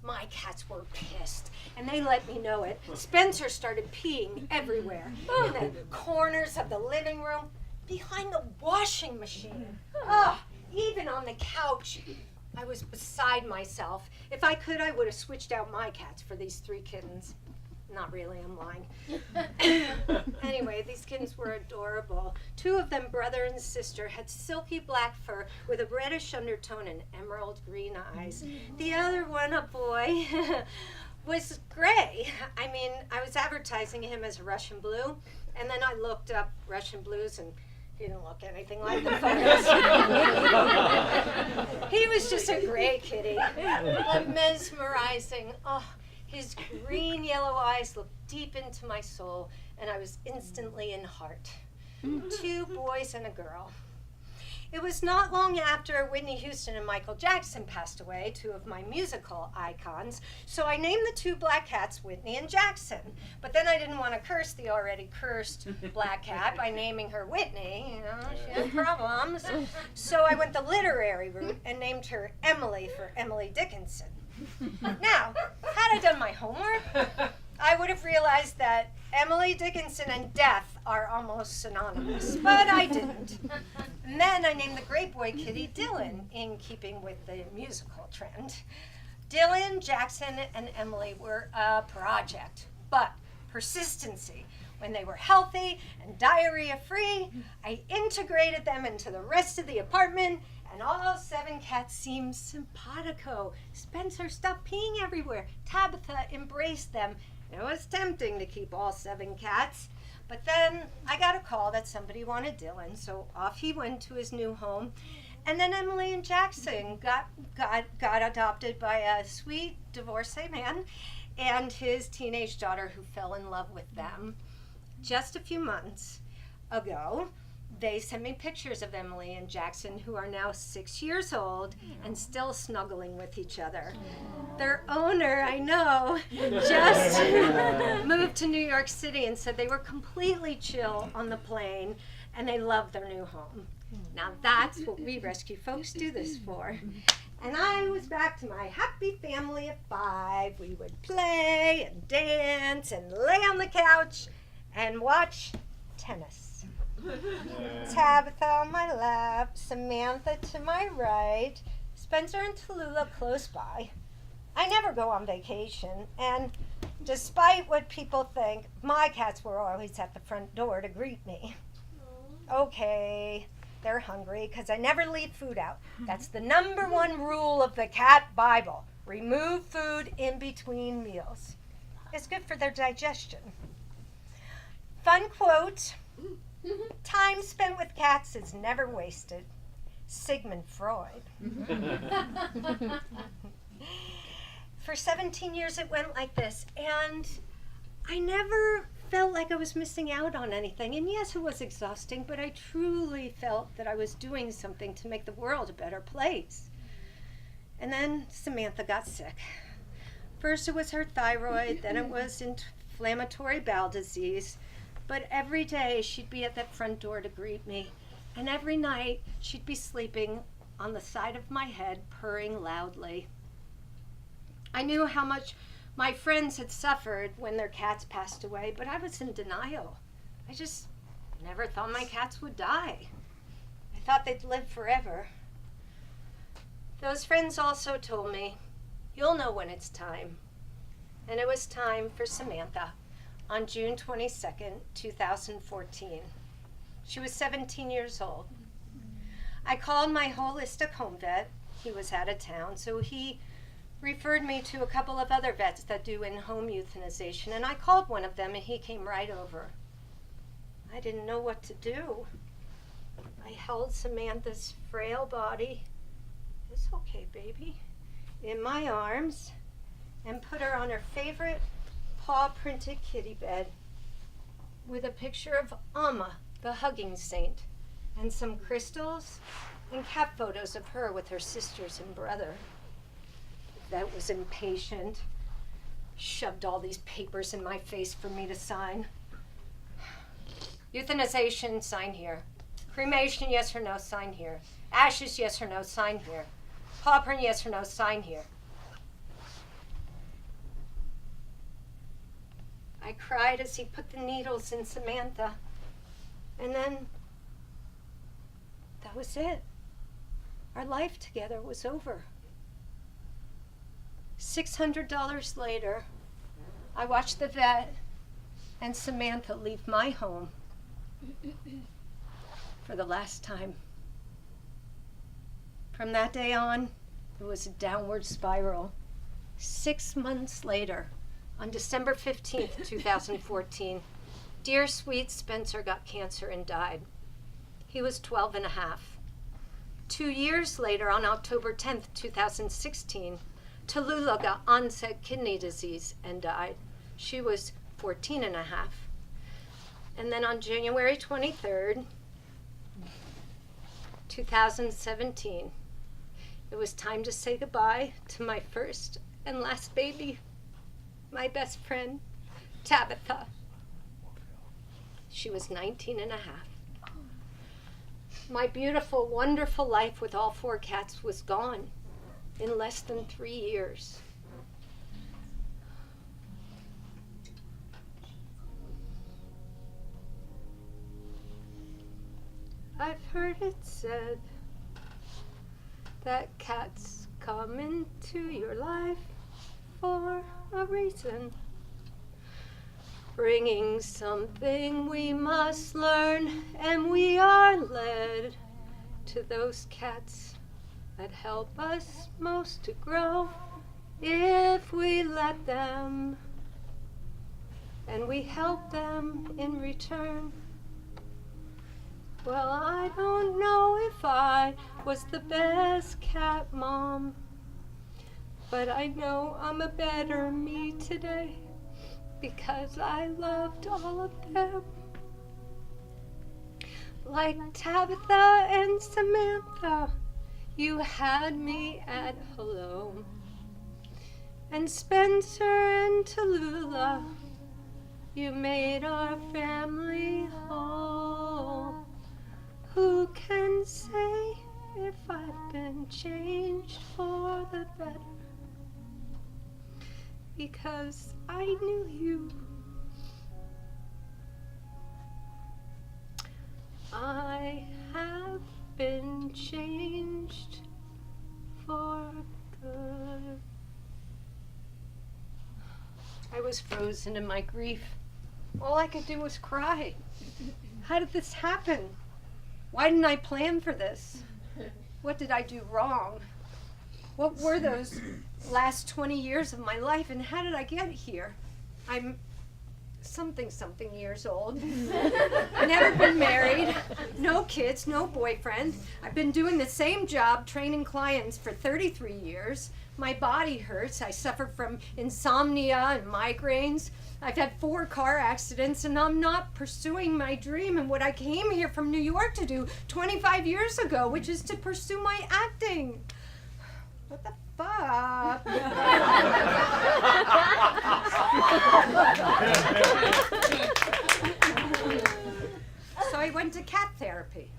My cats were pissed, and they let me know it. Spencer started peeing everywhere, in the corners of the living room, behind the washing machine, even on the couch. I was beside myself. If I could, I would have switched out my cats for these 3 kittens. Not really, I'm lying. Anyway, these kittens were adorable. 2 of them, brother and sister, had silky black fur with a reddish undertone and emerald green eyes. The other one, a boy, was gray. I mean, I was advertising him as a Russian blue, And then I looked up Russian blues, and he didn't look anything like the photos. He was just a great kitty, but mesmerizing. Oh, his green yellow eyes looked deep into my soul, and I was instantly in heart. 2 boys and a girl. It was not long after Whitney Houston and Michael Jackson passed away, 2 of my musical icons, so I named the 2 black cats Whitney and Jackson. But then I didn't want to curse the already cursed black cat by naming her Whitney. You know, she had problems. So I went the literary route and named her Emily for Emily Dickinson. Now, had I done my homework, I would have realized that Emily Dickinson and death are almost synonymous, but I didn't. And then I named the great boy kitty Dylan, in keeping with the musical trend. Dylan, Jackson, and Emily were a project, but persistency. When they were healthy and diarrhea-free, I integrated them into the rest of the apartment, and all 7 cats seemed simpatico. Spencer stopped peeing everywhere. Tabitha embraced them. It was tempting to keep all 7 cats, but then I got a call that somebody wanted Dylan, so off he went to his new home. And then Emily and Jackson got adopted by a sweet divorcee man and his teenage daughter, who fell in love with them. Just a few months ago, they sent me pictures of Emily and Jackson, who are now 6 years old and still snuggling with each other. Their owner, I know, just moved to New York City and said they were completely chill on the plane and they love their new home. Now that's what we rescue folks do this for. And I was back to my happy family of 5. We would play and dance and lay on the couch and watch tennis. Tabitha on my left, Samantha to my right, Spencer and Tallulah close by. I never go on vacation, and despite what people think, my cats were always at the front door to greet me. Okay, they're hungry because I never leave food out. That's the #1 rule of the cat Bible. Remove food in between meals. It's good for their digestion. Fun quote. Time spent with cats is never wasted. Sigmund Freud. For 17 years it went like this, and I never felt like I was missing out on anything. And yes, it was exhausting, but I truly felt that I was doing something to make the world a better place. And then Samantha got sick. First it was her thyroid, then it was inflammatory bowel disease. But every day she'd be at that front door to greet me, and every night she'd be sleeping on the side of my head, purring loudly. I knew how much my friends had suffered when their cats passed away, but I was in denial. I just never thought my cats would die. I thought they'd live forever. Those friends also told me, you'll know when it's time. And it was time for Samantha. On June 22nd, 2014. She was 17 years old. I called my holistic home vet. He was out of town, so he referred me to a couple of other vets that do in-home euthanization, and I called one of them and he came right over. I didn't know what to do. I held Samantha's frail body, it's okay, baby, in my arms and put her on her favorite paw-printed kitty bed with a picture of Amma, the hugging saint, and some crystals and cat photos of her with her sisters and brother. That was impatient. Shoved all these papers in my face for me to sign. Euthanization, sign here. Cremation, yes or no, sign here. Ashes, yes or no, sign here. Paw print, yes or no, sign here. I cried as he put the needles in Samantha. And then, that was it. Our life together was over. $600 later, I watched the vet and Samantha leave my home for the last time. From that day on, it was a downward spiral. 6 months later, on December 15th, 2014, Dear sweet Spencer got cancer and died. He was 12 and a half. 2 years later, on October 10th, 2016, Tallulah got onset kidney disease and died. She was 14 and a half. And then on January 23rd, 2017, it was time to say goodbye to my first and last baby, my best friend, Tabitha. She was 19 and a half. My beautiful, wonderful life with all 4 cats was gone in less than 3 years. I've heard it said that cats come into your life for a reason, bringing something we must learn, and we are led to those cats that help us most to grow if we let them, and we help them in return. Well, I don't know if I was the best cat mom, but I know I'm a better me today because I loved all of them. Like Tabitha and Samantha, you had me at hello. And Spencer and Tallulah, you made our family whole. Who can say if I've been changed for the better? Because I knew you. I have been changed for good. I was frozen in my grief. All I could do was cry. How did this happen? Why didn't I plan for this? What did I do wrong? What were those last 20 years of my life, and how did I get here? I'm something years old. Never been married, no kids, no boyfriend. I've been doing the same job training clients for 33 years. My body hurts. I suffer from insomnia and migraines. I've had 4 car accidents, and I'm not pursuing my dream and what I came here from New York to do 25 years ago, which is to pursue my acting. What the fuck? So I went to cat therapy.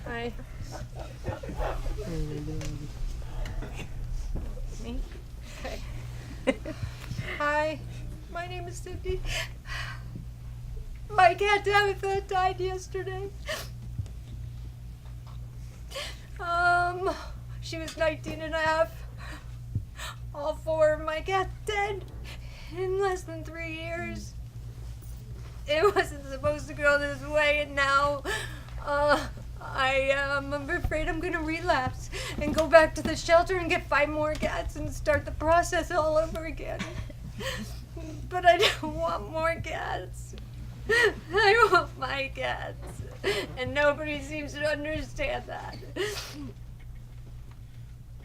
Hi. Me? Okay. Hi, my name is Cindy. My cat Tabitha died yesterday. She was 19 and a half. All 4 of my cats dead in less than 3 years. It wasn't supposed to go this way, and now, I'm afraid I'm gonna relapse and go back to the shelter and get 5 more cats and start the process all over again. But I don't want more cats. I want my cats. And nobody seems to understand that.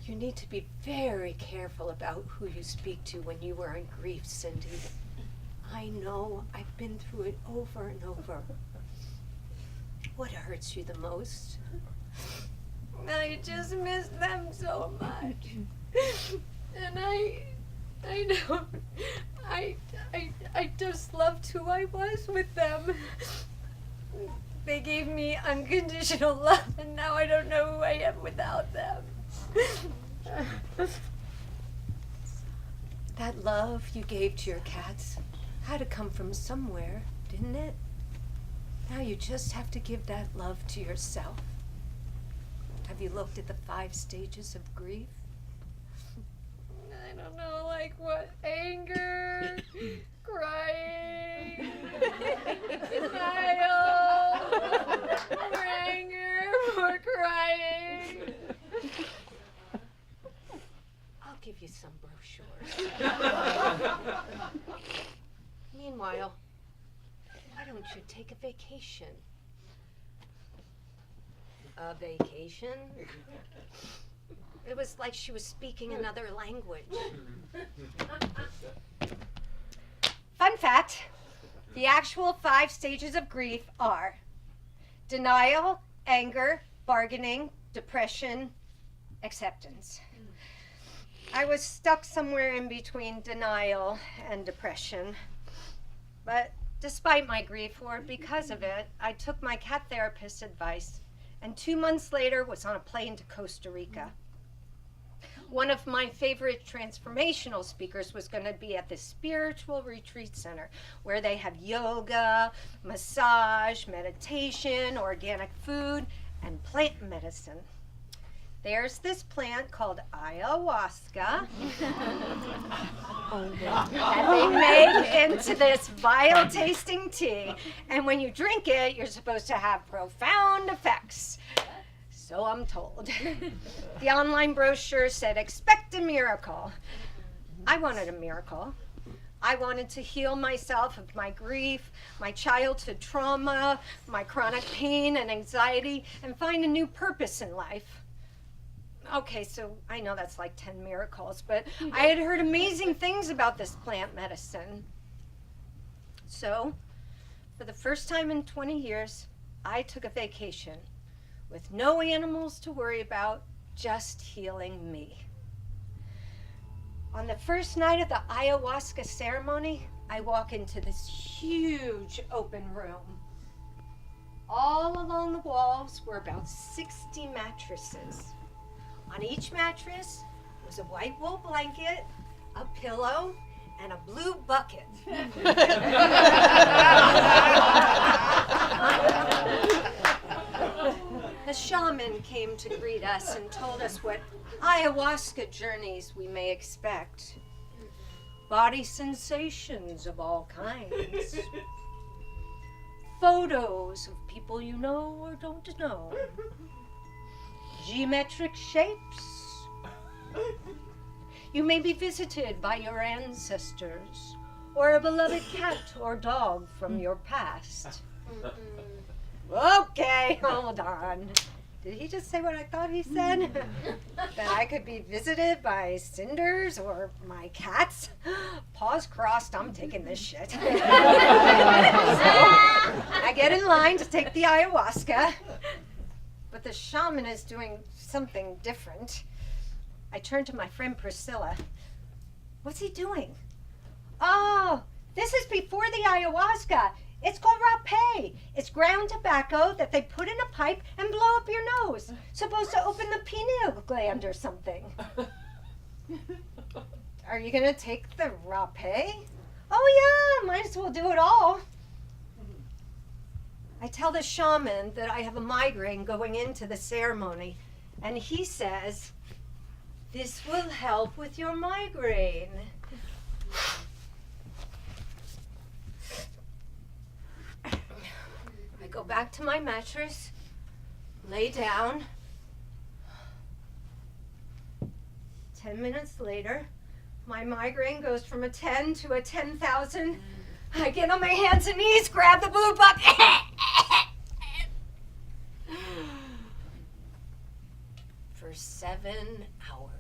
You need to be very careful about who you speak to when you are in grief, Cindy. I know. I've been through it over and over. What hurts you the most? I just miss them so much. And I just loved who I was with them. They gave me unconditional love, and now I don't know who I am without them. That love you gave to your cats had to come from somewhere, didn't it? Now you just have to give that love to yourself. Have you looked at the 5 stages of grief? I don't know, like what? Anger, crying, denial, more anger, more crying. I'll give you some brochures. should take a vacation. A vacation? It was like she was speaking another language. Fun fact, the actual 5 stages of grief are denial, anger, bargaining, depression, acceptance. I was stuck somewhere in between denial and depression. But despite my grief, or because of it, I took my cat therapist's advice, and 2 months later was on a plane to Costa Rica. One of my favorite transformational speakers was going to be at the spiritual retreat center where they have yoga, massage, meditation, organic food, and plant medicine. There's this plant called ayahuasca that they make into this vile tasting tea. And when you drink it, you're supposed to have profound effects. So I'm told. The online brochure said, expect a miracle. I wanted a miracle. I wanted to heal myself of my grief, my childhood trauma, my chronic pain and anxiety, and find a new purpose in life. Okay, so I know that's like 10 miracles, but I had heard amazing things about this plant medicine. So, for the first time in 20 years, I took a vacation with no animals to worry about, just healing me. On the first night of the ayahuasca ceremony, I walk into this huge open room. All along the walls were about 60 mattresses. On each mattress was a white wool blanket, a pillow, and a blue bucket. The shaman came to greet us and told us what ayahuasca journeys we may expect. Body sensations of all kinds. Photos of people you know or don't know. Geometric shapes. You may be visited by your ancestors or a beloved cat or dog from your past. Okay, hold on. Did he just say what I thought he said? That I could be visited by cinders or my cats? Paws crossed, I'm taking this shit. So, I get in line to take the ayahuasca, but the shaman is doing something different. I turn to my friend Priscilla. What's he doing? Oh, this is before the ayahuasca. It's called rapé. It's ground tobacco that they put in a pipe and blow up your nose. Supposed to open the pineal gland or something. Are you gonna take the rapé? Oh yeah, might as well do it all. I tell the shaman that I have a migraine going into the ceremony, and he says, this will help with your migraine. I go back to my mattress, lay down. 10 minutes later, my migraine goes from a 10 to a 10,000. I get on my hands and knees, grab the blue bucket. For 7 hours.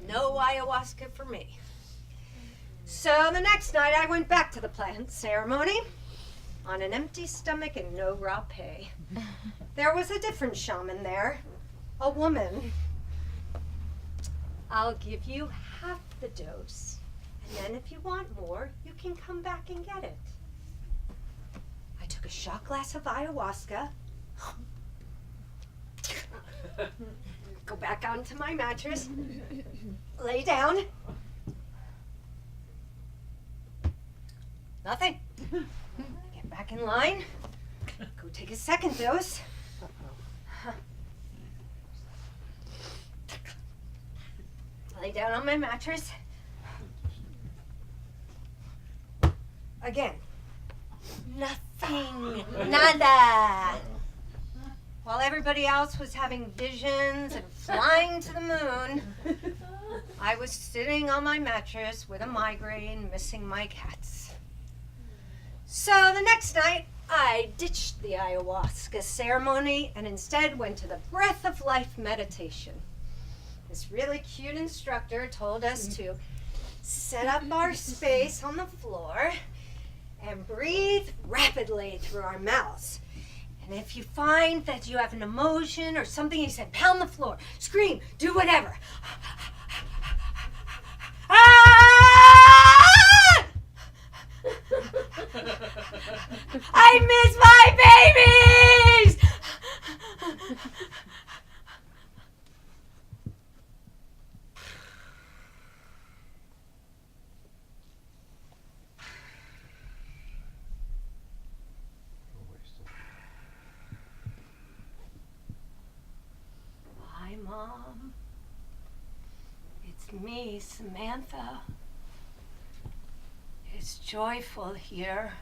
No ayahuasca for me. So the next night I went back to the plant ceremony on an empty stomach and no rapé. There was a different shaman there, a woman. I'll give you half the dose, and then if you want more, you can come back and get it. I took a shot glass of ayahuasca, go back onto my mattress, lay down. Nothing. Get back in line, go take a second dose. Lay down on my mattress. Again. Nothing. Nada. While everybody else was having visions and flying to the moon, I was sitting on my mattress with a migraine, missing my cats. So the next night, I ditched the ayahuasca ceremony and instead went to the breath of life meditation. This really cute instructor told us to set up our space on the floor and breathe rapidly through our mouths. And if you find that you have an emotion or something, he said, pound the floor, scream, do whatever. Ah! I miss my babies! Hi, Mom. It's me, Samantha. It's joyful here.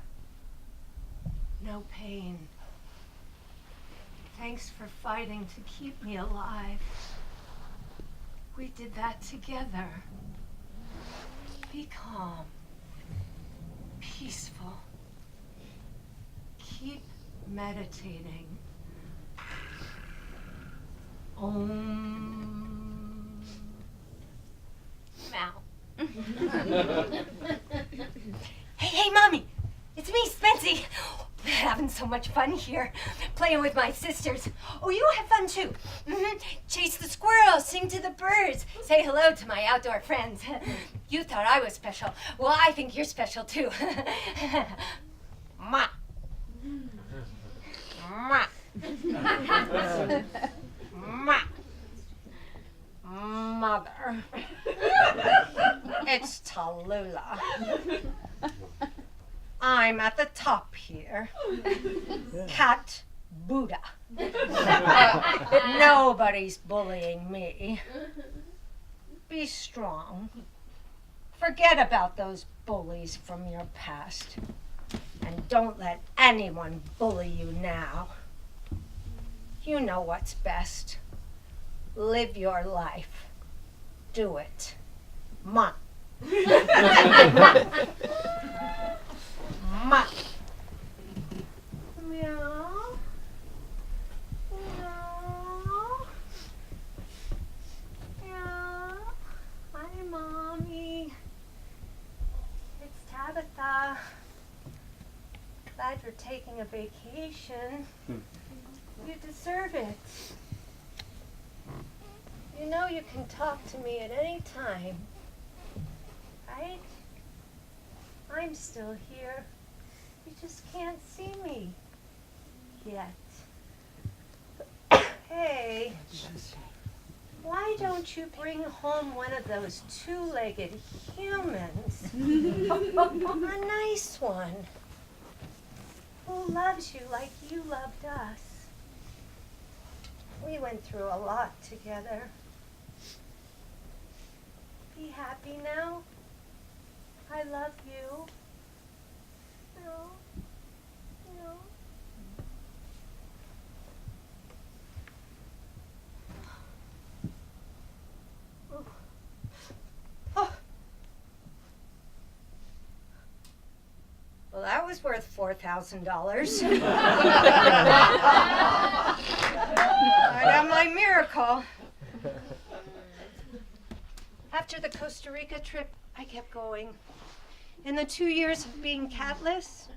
No pain. Thanks for fighting to keep me alive. We did that together. Be calm. Peaceful. Keep meditating. Now. Hey, Mommy! It's me, Spency! Having so much fun here, playing with my sisters. Oh, you have fun too. Chase the squirrels, sing to the birds, say hello to my outdoor friends. You thought I was special. Well, I think you're special too. Ma. Ma. Ma. Mother. It's Tallulah. I'm at the top here. Cat Buddha. Nobody's bullying me. Be strong. Forget about those bullies from your past. And don't let anyone bully you now. You know what's best. Live your life. Do it. Ma. Ma. Meow. Meow. Meow. Hi, Mommy. It's Tabitha. Glad you're taking a vacation. You deserve it. You know you can talk to me at any time, right? I'm still here. You just can't see me yet. Hey, why don't you bring home one of those two-legged humans? A nice one. Who loves you like you loved us. We went through a lot together. Be happy now. I love you. No. No. Oh. Oh. Well, that was worth $4,000. I got my miracle. After the Costa Rica trip, I kept going. In the 2 years of being catless,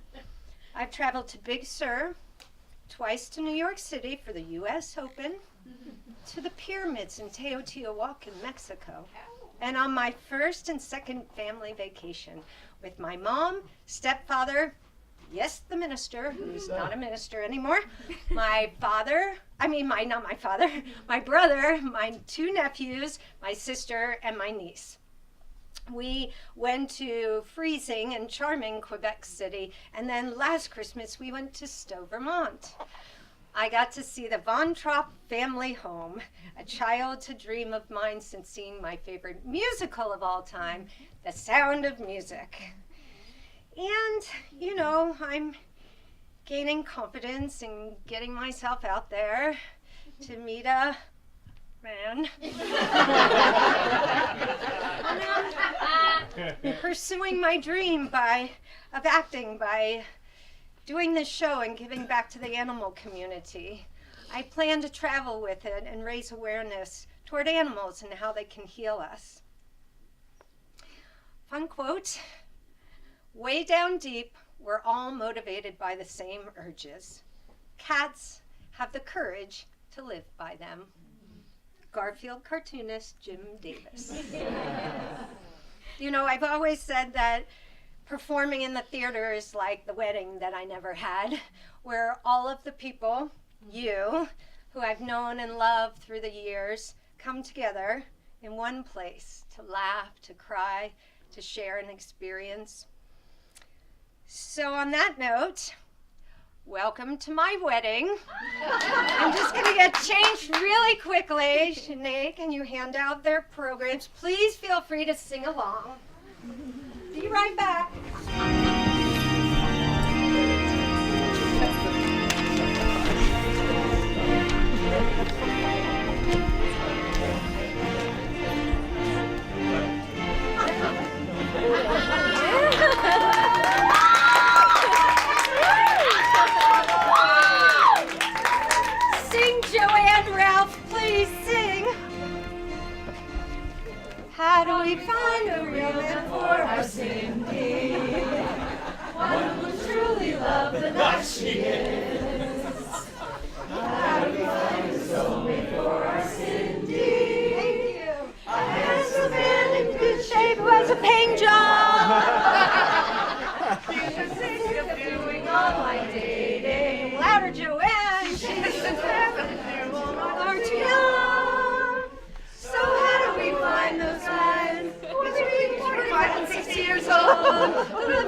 I've traveled to Big Sur, twice to New York City for the U.S. Open, to the pyramids in Teotihuacan, Mexico, and on my first and second family vacation with my mom, stepfather, yes, the minister, who's not a minister anymore, my brother, my two nephews, my sister, and my niece. We went to freezing and charming Quebec City, and then last Christmas we went to Stowe, Vermont. I got to see the Von Trapp family home, a childhood dream of mine since seeing my favorite musical of all time, The Sound of Music. And, you know, I'm gaining confidence and getting myself out there to meet a man. And I'm pursuing my dream of acting by doing this show and giving back to the animal community. I plan to travel with it and raise awareness toward animals and how they can heal us. Fun quote, way down deep, we're all motivated by the same urges. Cats have the courage to live by them. Garfield cartoonist Jim Davis. You know, I've always said that performing in the theater is like the wedding that I never had, where all of the people, you, who I've known and loved through the years, come together in one place to laugh, to cry, to share an experience. So on that note, welcome to my wedding. I'm just going to get changed really quickly. Sinead, can you hand out their programs? Please feel free to sing along. Be right back. Sing, Joanne, Ralph, please sing. How do we find a real man for our Cindy? One who will truly love the life she is. How do we find a soulmate for our Cindy? Thank you. A handsome man in good shape who has a paying job. She's sick of doing online dating. Louder, Joanne. She's are too young. So how do we find those guys? Between 45 and 60 years old. Who live